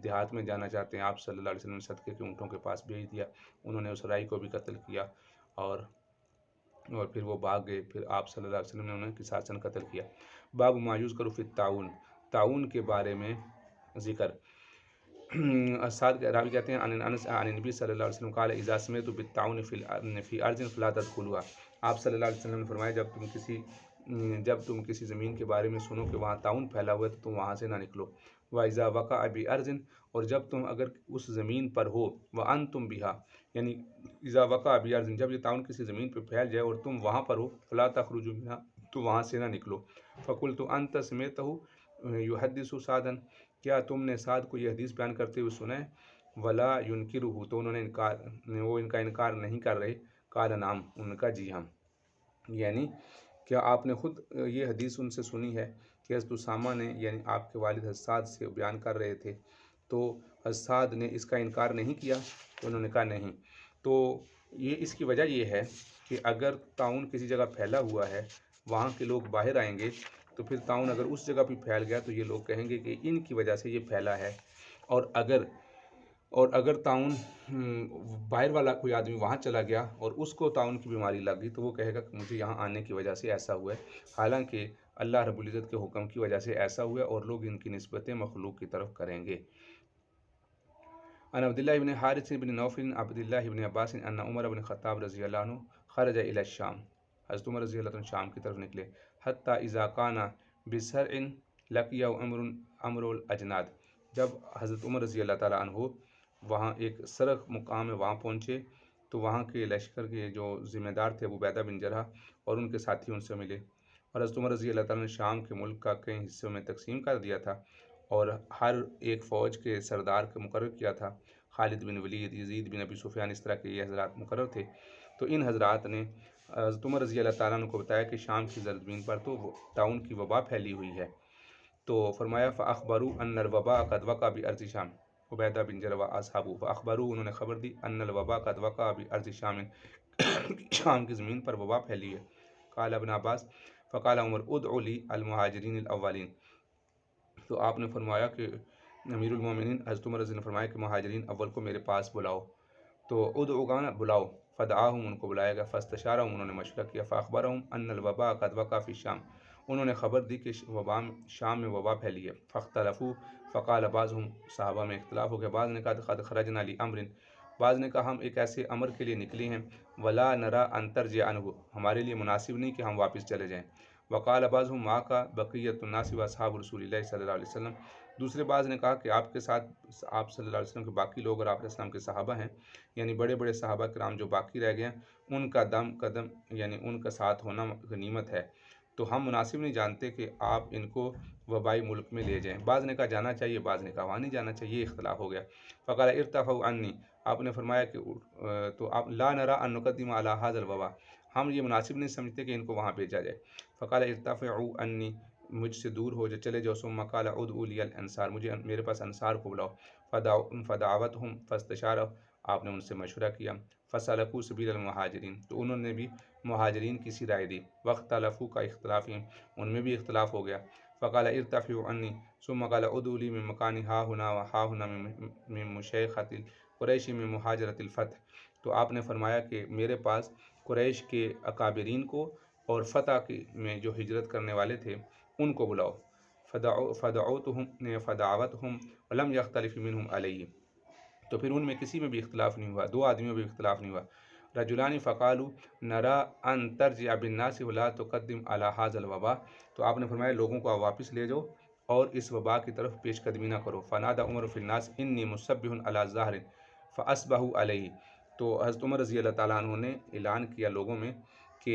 دیہات میں جانا چاہتے ہیں۔ آپ صلی اللہ علیہ وسلم نے صدقے کے اونٹوں کے پاس بھیج دیا، انہوں نے اس رائی کو بھی قتل کیا اور پھر وہ بھاگ گئے، پھر آپ صلی اللہ علیہ وسلم نے انہیں قصاصاً قتل کیا۔ باب ما یذکر فی الطاعون، طاعون کے بارے میں ذکر۔ اساد راوی کہتے ہیں عن انس عن نبی صلی اللہ علیہ وسلم قال اذا سمعتم بالطاعون فی ارض فلا تدخلوها، آپ صلی اللہ علیہ وسلم نے فرمایا جب تم کسی زمین کے بارے میں سنو کہ وہاں طاعون پھیلا ہوا ہے تو تم وہاں سے نہ نکلو۔ وَإِذَا وَقَعَ بِأَرْضٍ، اور جب تم اگر اس زمین پر ہو، وَأَنْتُمْ بِهَا، یعنی اذا وقع بِأَرْضٍ، جب یہ طاعون کسی زمین پہ پھیل جائے اور تم وہاں پر ہو، فلا تخرجوا منها، تو وہاں سے نہ نکلو۔ فقلت انت سمعته يحدث سعدا، کیا تم نے سعد کو یہ حدیث بیان کرتے ہوئے سنا ہے؟ ولا ينکرہ، تو وہ ان کا انکار نہیں کر رہے۔ قال نعم، انہوں نے کہا جی ہاں، یعنی کیا آپ نے خود یہ حدیث ان سے سنی ہے کہ حضرت اسامہ نے، یعنی آپ کے والد حضرت سعد سے بیان کر رہے تھے تو حضرت سعد نے اس کا انکار نہیں کیا؟ تو انہوں نے کہا نہیں۔ تو اس کی وجہ یہ ہے کہ اگر طاعون کسی جگہ پھیلا ہوا ہے، وہاں کے لوگ باہر آئیں گے تو پھر طاعون اگر اس جگہ پہ پھیل گیا تو یہ لوگ کہیں گے کہ ان کی وجہ سے یہ پھیلا ہے، اور اگر طاعون باہر والا کوئی آدمی وہاں چلا گیا اور اس کو طاعون کی بیماری لگ گئی تو وہ کہے گا کہ مجھے یہاں آنے کی وجہ سے ایسا ہوا ہے، حالانکہ اللہ رب العزت کے حکم کی وجہ سے ایسا ہوا ہے، اور لوگ ان کی نسبتیں مخلوق کی طرف کریں گے۔ عن عبداللہ بن حارث بن نوفل عبداللہ بن عباس ان عمر بن خطاب رضی اللہ عنہ خرج الی الشام، حضرت عمر رضی اللہ عنہ شام کی طرف نکلے، حتی اذا کان بسرع لقیہ امر الاجناد، جب حضرت عمر رضی اللہ تعالیٰ عنہ وہاں ایک سرخ مقام ہے وہاں پہنچے تو وہاں کے لشکر کے جو ذمہ دار تھے ابو عبیدہ بن جرح اور ان کے ساتھی ان سے ملے، اور حضرت عمر رضی اللہ تعالیٰ نے شام کے ملک کا کئی حصوں میں تقسیم کر دیا تھا اور ہر ایک فوج کے سردار کو مقرر کیا تھا، خالد بن ولید، یزید بن ابی سفیان، اس طرح کے یہ حضرات مقرر تھے۔ تو ان حضرات نے حضرت عمر رضی اللہ تعالیٰ عنہ کو بتایا کہ شام کی زرزمین پر تو طاعون کی وبا پھیلی ہوئی ہے، تو فرمایا فاخبروا ان الوباء قد وقع بارض شام، عبیدہ بن جرح واصحابہ، فاخبروا، انہوں نے خبر دی، ان الوباء قد وقع بارض شام، شام کی زمین پر وبا پھیلی ہے۔ قال ابن عباس فقال عمر ادعوا لی المہاجرین الاولین، تو آپ نے فرمایا کہ امیر المومنین حضرت عمر رضی اللہ عنہ نے فرمایا کہ مہاجرین اول کو میرے پاس بلاؤ، تو ادعوا کا بلاؤ، فدعاہم، ان کو بلایا گیا، فاستشارہم، انہوں نے مشورہ کیا، فاخبرہم ان الوباء قد وقع فی الشام، انہوں نے خبر دی کہ شام میں وبا پھیلی ہے۔ فاختلفوا فقال بعضهم، صحابہ میں اختلاف ہو گیا، بعض نے کہا قد خرجنا لامر، بعض نے کہا ہم ایک ایسے امر کے لیے نکلے ہیں، ولا نرى ان ترجع عنه، ہمارے لیے مناسب نہیں کہ ہم واپس چلے جائیں۔ وقال بعضهم معك بقیۃ الناس واصحاب رسول اللہ صلی اللہ علیہ وسلم، دوسرے بعض نے کہا کہ آپ کے ساتھ آپ صلی اللہ علیہ وسلم کے باقی لوگ اور آپ علیہ السلام کے صحابہ ہیں، یعنی بڑے بڑے صحابہ کرام جو باقی رہ گئے ہیں، ان کا دم قدم یعنی ان کا ساتھ ہونا غنیمت ہے، تو ہم مناسب نہیں جانتے کہ آپ ان کو وبائی ملک میں لے جائیں۔ بعض نے کہا جانا چاہیے، بعض نے کہا وہاں نہیں جانا چاہیے، اختلاف ہو گیا۔ فقال ارتفعوا عنی، آپ نے فرمایا کہ تو آپ لا نرى ان نقدم علی هذا الوباء، ہم یہ مناسب نہیں سمجھتے کہ ان کو وہاں بھیجا جائے۔ فقال ارتفعوا عنی، مجھ سے دور ہو جائے، چلے جاؤ۔ ثم قال ادعوا لی الانصار، مجھے میرے پاس انصار کو بلاؤ۔ فدعوتهم فاستشاروا، آپ نے ان سے مشورہ کیا۔ فسلکوا سبیل المہاجرین، تو انہوں نے بھی مہاجرین کی سی رائے دی۔ واختلفوا، کا اختلاف ہیں، ان میں بھی اختلاف ہو گیا۔ فقال ارتفعوا عنی ثم قال ادعوا لی من مکان ہا ہنا و ہا ہنا من مشیخۃ قریش من مہاجرۃ الفتح، تو آپ نے فرمایا کہ میرے پاس قریش کے اکابرین کو اور فتح میں جو ہجرت کرنے والے تھے ان کو بلاؤ۔ فدعوتهم ولم يختلف منهم علیہ، تو پھر ان میں کسی میں بھی اختلاف نہیں ہوا، دو آدمیوں میں بھی اختلاف نہیں ہوا۔ رجلان فقالوا نرى ان ترجع بالناس ولا تقدم على هذا الوباء، تو آپ نے فرمایا لوگوں کو آپ واپس لے جاؤ اور اس وبا کی طرف پیش قدمی نہ کرو۔ فنادى عمر في الناس انی مصبح على ظهر فاصبحوا علیہ، تو حضرت عمر رضی اللہ تعالیٰ عنہ نے اعلان کیا لوگوں میں کہ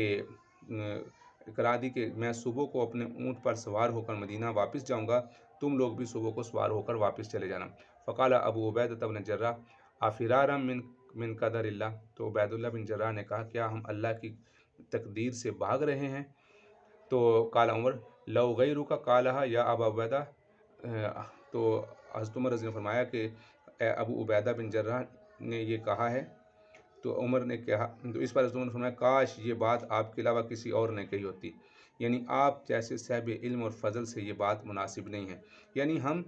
کرا دی کہ میں صبح کو اپنے اونٹ پر سوار ہو کر مدینہ واپس جاؤں گا، تم لوگ بھی صبح کو سوار ہو کر واپس چلے جانا۔ فقال ابو عبیدہ بن جراح افرارا من قدر اللہ، تو عبید اللہ بن جراح نے کہا کیا ہم اللہ کی تقدیر سے بھاگ رہے ہیں؟ تو قال عمر لو غیرک قالها یا ابا عبیدہ، تو حضرت عمر رضی اللہ عنہ نے فرمایا کہ اے ابو عبیدہ بن جراح نے یہ کہا ہے، تو عمر نے کہا، تو اس پر حضرت عمر نے فرمایا کاش یہ بات آپ کے علاوہ کسی اور نے کہی ہوتی، یعنی آپ جیسے صاحب علم اور فضل سے یہ بات مناسب نہیں ہے، یعنی ہم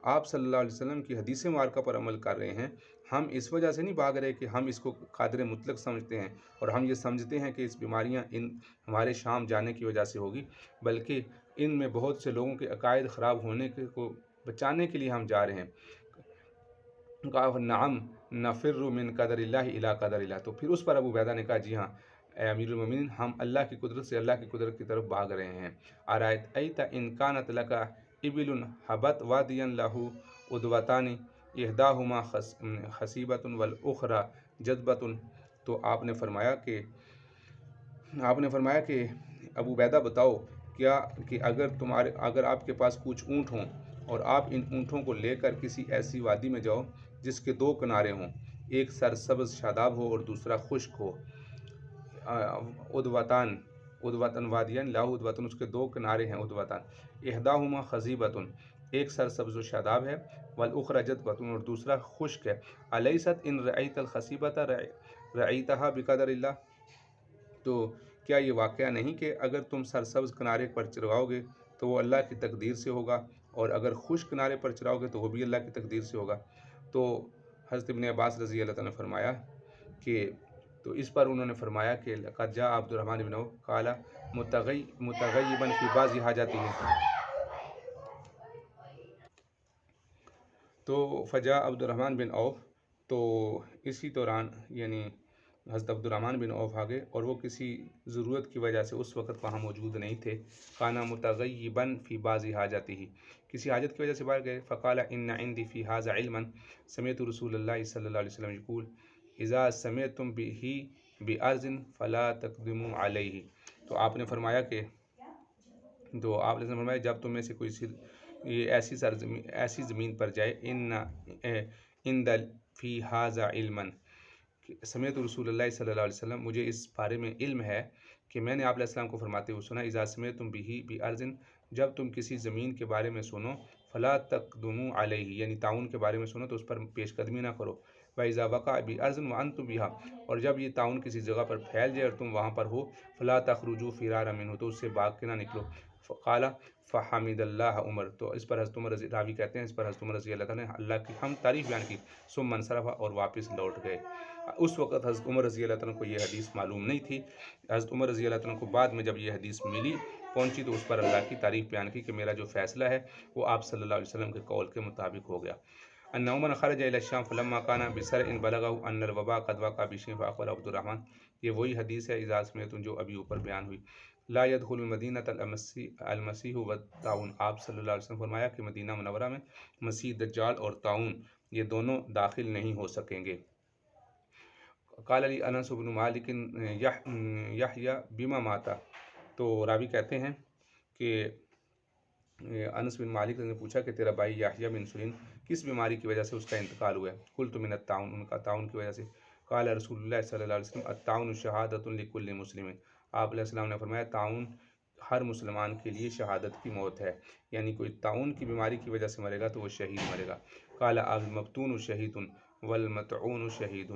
آپ صلی اللہ علیہ وسلم کی حدیث مبارکہ پر عمل کر رہے ہیں، ہم اس وجہ سے نہیں بھاگ رہے کہ ہم اس کو قادر مطلق سمجھتے ہیں اور ہم یہ سمجھتے ہیں کہ اس بیماریاں ہمارے شام جانے کی وجہ سے ہوگی، بلکہ ان میں بہت سے لوگوں کے عقائد خراب ہونے کو بچانے کے لیے ہم جا رہے ہیں۔ نعم نفر من قدر اللہ الی قدر اللہ، تو پھر اس پر ابو عبیدہ نے کہا جی ہاں اے امیر المومنین، ہم اللہ کی قدرت سے اللہ کی قدرت کی طرف بھاگ رہے ہیں۔ ارایت ایت ان کانت لک ابل حبت وادیا لہ ادوتان احداہما خصیبۃ والاخری جذبۃ، تو آپ نے فرمایا کہ ابو عبیدہ بتاؤ کیا کہ اگر آپ کے پاس کچھ اونٹ ہوں اور آپ ان اونٹوں کو لے کر کسی ایسی وادی میں جاؤ جس کے دو کنارے ہوں، ایک سرسبز شاداب ہو اور دوسرا خشک ہو، ادوتن وادین لاہو ادوتن، اس کے دو کنارے ہیں ادوتان، احداہما خصیبۃ، ایک سرسبز و شاداب ہے، والاخری جدبۃ، اور دوسرا خشک ہے، الیست ان رأیت الخصیبۃ رأیتہا بقدر اللہ، تو کیا یہ واقعہ نہیں کہ اگر تم سرسبز کنارے پر چرواؤ گے تو وہ اللہ کی تقدیر سے ہوگا، اور اگر خشک کنارے پر چراؤ گے تو وہ بھی اللہ کی تقدیر سے ہوگا۔ تو حضرت ابن عباس رضی اللہ تعالیٰ نے فرمایا کہ تو اس پر انہوں نے فرمایا کہ لقد جاء عبد الرحمن بن عوف قال متغیبا فی بعض حاجته، تو فجاء عبد الرحمن بن عوف، تو اسی دوران یعنی حضرت عبد الرحمن بن عوف آگے اور وہ کسی ضرورت کی وجہ سے اس وقت وہاں موجود نہیں تھے، کانا متغیبا فی بعض حاجته، کسی حاجت کی وجہ سے باہر گئے، فقال ان عندي فی هذا علما سمعت رسول اللہ صلی اللہ علیہ وسلم یقول اذا سمعتم به بارض فلا تقدموا علیہ، تو آپ نے فرمایا جب تم میں سے کوئی یہ ایسی زمین پر جائے ان فی هذا علما، سمیت رسول اللہ صلی اللہ علیہ وسلم، مجھے اس بارے میں علم ہے کہ میں نے آپ علیہ السلام کو فرماتے ہوئے سنا، اذا سمعتم به بارض، جب تم کسی زمین کے بارے میں سنو، فلا تقدموا علیہ، یعنی تعاون کے بارے میں سنو تو اس پر پیش قدمی نہ کرو، واذا وقع بارض وانتم بها، اور جب یہ تعاون کسی جگہ پر پھیل جائے اور تم وہاں پر ہو، فلا تخرجوا فرارا منہ، تو اس سے بھاگ کے نہ نکلو، قال فحمد اللہ عمر، تو اس پر حضرت عمر راوی کہتے ہیں اس پر حضرت عمر رضی اللہ تعالیٰ نے اللہ کی ہم تعریف بیان کی، ثم انصرف، اور واپس لوٹ گئے۔ اس وقت حضرت عمر رضی اللہ تعالیٰ کو یہ حدیث معلوم نہیں تھی۔ حضرت عمر رضی اللہ تعالیٰ کو بعد میں جب یہ حدیث ملی پہنچی تو اس پر اللہ کی تعریف بیان کی کہ میرا جو فیصلہ ہے وہ آپ صلی اللہ علیہ وسلم کے قول کے مطابق ہو گیا۔ ان عمر خرج الى الشام فلما كان بسرع بلغه ان الوباء قد وقع بشيء فاخبر عبد الرحمن، یہ وہی حدیث ہے اذا سمعتم جو ابھی اوپر بیان ہوئی۔ لا يدخل المدینہ المسیح والطاعون، آپ صلی اللہ علیہ وسلم فرمایا کہ مدینہ منورہ میں مسیح دجال اور طاعون یہ دونوں داخل نہیں ہو سکیں گے۔ قال علی انس بن مالک یحییٰ بما ماتا، تو راوی کہتے ہیں کہ انس بن مالک نے پوچھا کہ تیرا بھائی یحییٰ بن سلیم کس بیماری کی وجہ سے اس کا انتقال ہوا ہے؟ قلت من الطاعون، ان کا طاعون کی وجہ سے۔ قال رسول اللہ صلی اللہ علیہ وسلم الطاعون شہادۃ لکل مسلم، آپ علیہ السلام نے فرمایا طاعون ہر مسلمان کے لیے شہادت کی موت ہے، یعنی کوئی طاعون کی بیماری کی وجہ سے مرے گا تو وہ شہید مرے گا۔ قال المبتون شہید والمطعون شہید،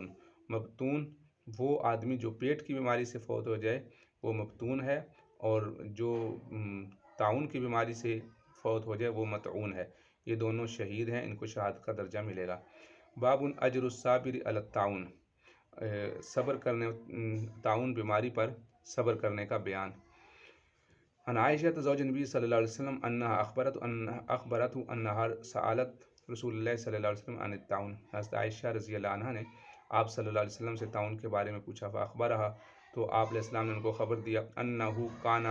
مبتون وہ آدمی جو پیٹ کی بیماری سے فوت ہو جائے وہ مبتون ہے، اور جو طاعون کی بیماری سے فوت ہو جائے وہ مطعون ہے، یہ دونوں شہید ہیں، ان کو شہادت کا درجہ ملے گا۔ باب اجر الصابر علی الطاعون، صبر کرنے طاعون بیماری پر صبر کرنے کا بیان۔ عن عائشہ زوج نبی صلی اللہ علیہ وسلم انہا اخبرت انہا سألت رسول اللہ صلی اللہ علیہ وسلم عن الطاعون، حضرت عائشہ رضی اللہ عنہ نے آپ صلی اللہ علیہ وسلم سے طاعون کے بارے میں پوچھا، فاخبرہا، تو آپ علیہ السلام نے ان کو خبر دیا، انہو کان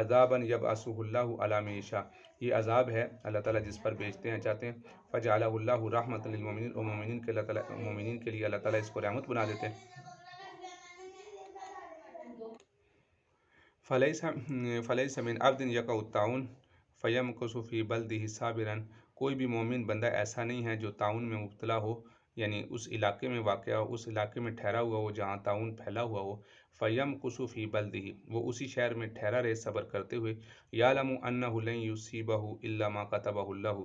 عذابا یبعثہ اللہ علی من یشاء، یہ عذاب ہے اللہ تعالیٰ جس پر بھیجتے ہیں چاہتے ہیں، فجعلہ اللہ رحمۃ للمؤمنین، اور مومنین کے لیے اللہ تعالیٰ اس کو رحمت بنا دیتے ہیں۔ فلیس من عبد یقع الطاعون فیمکث فی بلدہ صابرا، کوئی بھی مومن بندہ ایسا نہیں ہے جو طاعون میں مبتلا ہو، یعنی اس علاقے میں واقع ہو، اس علاقے میں ٹھہرا ہوا ہو جہاں طاعون پھیلا ہوا ہو، فیمکث فی بلدہ، وہ اسی شہر میں ٹھہرا رہے صبر کرتے ہوئے، یعلم انہ لن یصیبہ الا ما کتبہ اللہ،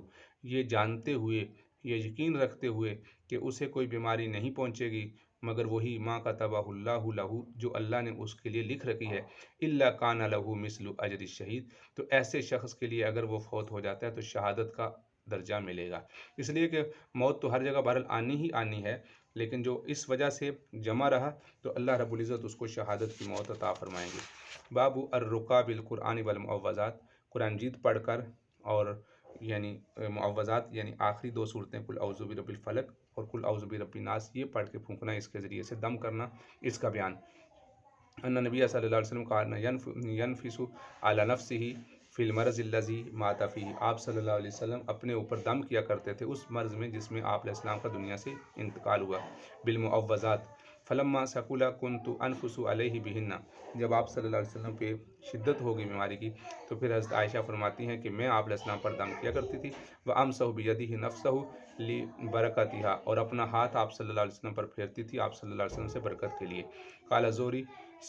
یہ جانتے ہوئے، یہ یقین رکھتے ہوئے کہ اسے کوئی بیماری نہیں پہنچے گی مگر وہی ما کتبہ اللہ لہ، جو اللہ نے اس کے لیے لکھ رکھی ہے، الا کان لہ مثل اجر الشہید، تو ایسے شخص کے لیے اگر وہ فوت ہو جاتا ہے تو شہادت کا درجہ ملے گا۔ اس لیے کہ موت تو ہر جگہ بہرحال آنی ہی آنی ہے، لیکن جو اس وجہ سے جمع رہا تو اللہ رب العزت اس کو شہادت کی موت عطا فرمائیں گے۔ باب الرقیٰ بالقرآن والمعوذات، قرآن جیت پڑھ کر اور یعنی معوذات یعنی آخری دو صورتیں قل اعوذ برب الفلق اور قل اعوذ برب الناس، یہ پڑھ کے پھونکنا، اس کے ذریعے سے دم کرنا، اس کا بیان۔ ان نبی صلی اللہ علیہ وسلم کان ینفس علی نفسہ فی المرض الذی مات فیہ، آپ صلی اللہ علیہ وسلم اپنے اوپر دم کیا کرتے تھے اس مرض میں جس میں آپ علیہ السلام کا دنیا سے انتقال ہوا، بالمعوذات۔ فلما ثقل کنت انفس علیہ بہن، جب آپ صلی اللہ علیہ وسلم پہ شدت ہو گئی بیماری کی تو پھر حضرت عائشہ فرماتی ہیں کہ میں آپ علیہ السلام پر دم کیا کرتی تھی، وامسح بیدہ نفسہ لبرکتہا، اور اپنا ہاتھ آپ صلی اللہ علیہ وسلم پر پھیرتی تھی آپ صلی اللہ علیہ وسلم سے برکت کے لیے۔ قال زہری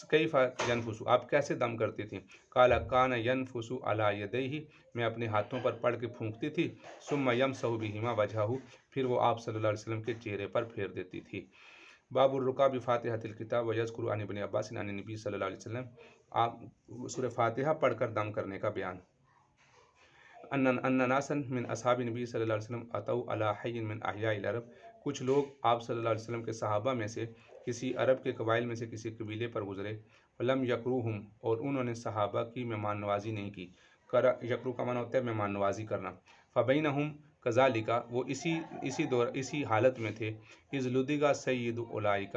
کیف ینفس، آپ کیسے دم کرتی تھیں؟ قال کان ینفس علی یدیہ، میں اپنے ہاتھوں پر پڑھ کے پھونکتی تھی، ثم یمسح بہما وجہہ، پھر وہ آپ صلی اللہ علیہ وسلم کے چہرے پر پھیر دیتی تھی۔ باب الرقیٰ بفاتحۃ الکتاب ویذکر عن ابن عباس عن النبی صلی اللہ علیہ وسلم، آپ سورہ فاتحہ پڑھ کر دم کرنے کا بیان۔ ان ناسا من اصحاب نبی صلی اللہ علیہ وسلم اتوا علی حی من احیاء العرب، کچھ لوگ آپ صلی اللہ علیہ وسلم کے صحابہ میں سے کسی عرب کے قبائل میں سے کسی قبیلے پر گزرے، فلم یکروہم، اور انہوں نے صحابہ کی مہمان نوازی نہیں کی، یکرو کا معنی ہوتا ہے مہمان نوازی کرنا، فبینہم کذالک، وہ اسی حالت میں تھے، اذ لدغ سید اولئک،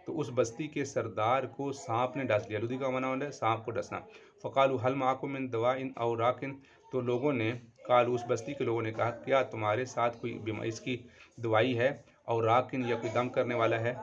تو اس بستی کے سردار کو سانپ نے ڈس لیا، لدغ کا معنی ہوتا ہے سانپ کو ڈسنا، فقالوا هل معکم من دواء او راق، تو لوگوں نے قالوا، اس بستی کے لوگوں نے کہا کیا تمہارے ساتھ کوئی اس کی دوائی ہے، اور راکن، یا کوئی دم کرنے والا ہے؟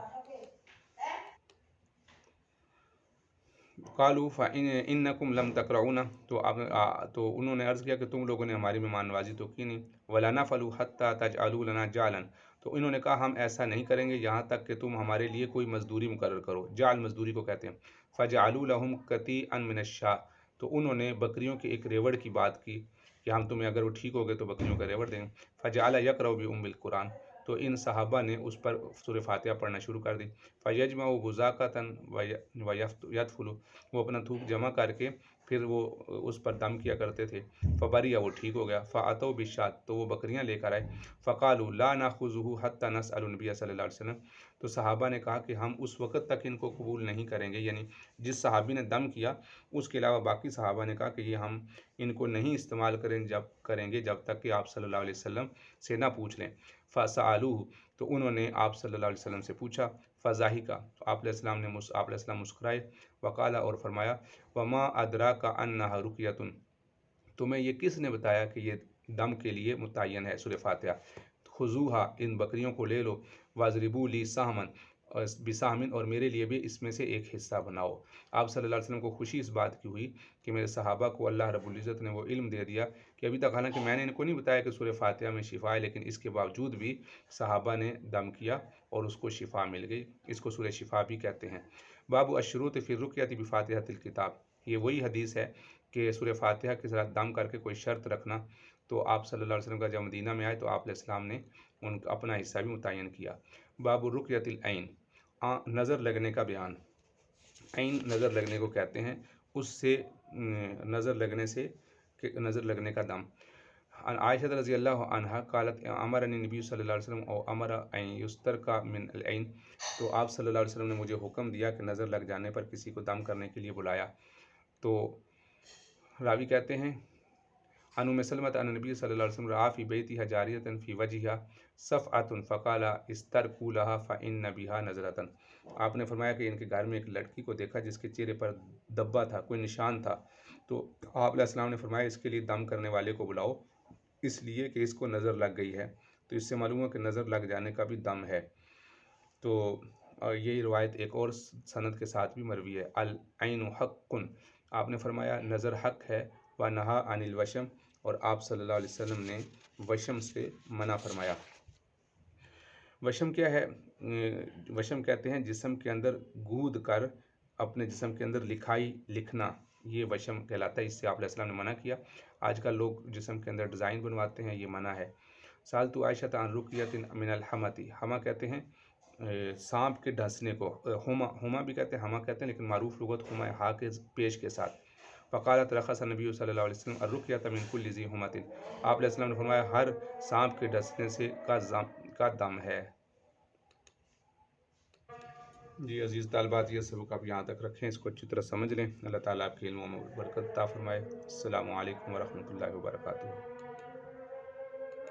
قالوا فانکم لم تقرؤنا، تو انہوں نے عرض کیا کہ تم لوگوں نے ہماری مہمان نوازی تو کی نہیں، ولا نفعل حتى تجعلوا لنا جعلا، تو انہوں نے کہا ہم ایسا نہیں کریں گے یہاں تک کہ تم ہمارے لیے کوئی مزدوری مقرر کرو، جعل مزدوری کو کہتے ہیں، فجعلوا لهم قطيعا من الشاء، تو انہوں نے بکریوں کے ایک ریوڑ کی بات کی کہ ہم تمہیں اگر وہ ٹھیک ہو گئے تو بکریوں کا ریوڑ دیں گے، فجعل یقرأ بأم القرآن، تو ان صحابہ نے اس پر سورہ فاتحہ پڑھنا شروع کر دی، فیجمع بزاقۃ ویدفل، وہ اپنا تھوک جمع کر کے پھر وہ اس پر دم کیا کرتے تھے۔ فبریا، وہ ٹھیک ہو گیا۔ فاتوا بالشاة، تو وہ بکریاں لے کر آئے۔ فقالوا لا ناخذه حتى نسأل النبي صلی اللہ علیہ وسلم، تو صحابہ نے کہا کہ ہم اس وقت تک ان کو قبول نہیں کریں گے، یعنی جس صحابی نے دم کیا اس کے علاوہ باقی صحابہ نے کہا کہ یہ ہم ان کو نہیں استعمال کریں گے جب تک کہ آپ صلی اللہ علیہ وسلم سے نہ پوچھ لیں۔ فسألوه، تو انہوں نے آپ صلی اللہ علیہ وسلم سے پوچھا۔ فضاحک، آپ علیہ السلام مسکرائے۔ وقال، اور فرمایا، وما ادراک انہا رقیۃ، تمہیں یہ کس نے بتایا کہ یہ دم کے لیے متعین ہے سورہ فاتحہ۔ خذوہا، ان بکریوں کو لے لو، واضربوا لی سہمن بسہمن، اور میرے لیے بھی اس میں سے ایک حصہ بناؤ۔ آپ صلی اللہ علیہ وسلم کو خوشی اس بات کی ہوئی کہ میرے صحابہ کو اللہ رب العزت نے وہ علم دے دیا کہ ابھی تک حالانکہ میں نے ان کو نہیں بتایا کہ سورہ فاتحہ میں شفا ہے، لیکن اس کے باوجود بھی صحابہ نے دم کیا اور اس کو شفا مل گئی۔ اس کو سورہ شفا بھی کہتے ہیں۔ باب الشروط فی الرقیۃ بفاتحۃ الکتاب، یہ وہی حدیث ہے کہ سورہ فاتحہ کے ساتھ دم کر کے کوئی شرط رکھنا۔ تو آپ صلی اللہ علیہ وسلم کا جب مدینہ میں آئے تو آپ علیہ السلام نے ان کا اپنا حصہ بھی متعین کیا۔ باب رقیۃ العین، نظر لگنے کا بیان۔ عین نظر لگنے کو کہتے ہیں، اس سے نظر لگنے کا دم۔ عن عائشہ رضی اللہ عنہا قالت امرنی نبی صلی اللہ علیہ وسلم او امر ان یسترقى من العین، تو آپ صلی اللہ علیہ وسلم نے مجھے حکم دیا کہ نظر لگ جانے پر کسی کو دم کرنے کے لیے بلایا۔ تو راوی کہتے ہیں عن ام سلمۃ ان نبی صلی اللہ علیہ وسلم رأى فی بیتها جاریۃ فی وجهها صفعۃ فقال استرقوا لها فإن بها نظرۃ، آپ نے فرمایا کہ ان کے گھر میں ایک لڑکی کو دیکھا جس کے چہرے پر دبا تھا، کوئی نشان تھا، تو آپ علیہ السلام نے فرمایا اس کے لیے دم کرنے والے کو بلاؤ، اس لیے کہ اس کو نظر لگ گئی ہے۔ تو اس سے معلوم ہے کہ نظر لگ جانے کا بھی دم ہے۔ تو یہی روایت ایک اور سند کے ساتھ بھی مروی ہے۔ العین حق، آپ نے فرمایا نظر حق ہے۔ ونہا عن الوشم، اور آپ صلی اللہ علیہ وسلم نے وشم سے منع فرمایا۔ وشم کیا ہے؟ وشم کہتے ہیں جسم کے اندر گود کر اپنے جسم کے اندر لکھنا، یہ وشم کہلاتا ہے۔ اس سے آپ علیہ السلام نے منع کیا۔ آج کل لوگ جسم کے اندر ڈیزائن بنواتے ہیں، یہ منع ہے۔ سالت عائشہ عن رقیۃ من الحمۃ، حمہ کہتے ہیں سانپ کے ڈھسنے کو، ہما بھی کہتے ہیں، ہما کہتے ہیں، لیکن معروف لغت ہما ہا کے پیش کے ساتھ۔ فقالت رخص النبی صلی اللہ علیہ وسلم الرقیۃ من کل ذی حمۃ، آپ علیہ السلام نے فرمایا ہر سانپ کے ڈسنے سے کا دم ہے۔ جی عزیز طالبات، یہ سبق آپ یہاں تک رکھیں، اس کو اچھی طرح سمجھ لیں۔ اللہ تعالیٰ آپ کے علموں میں برکت عطا فرمائے۔ السلام علیکم ورحمۃ اللہ وبرکاتہ۔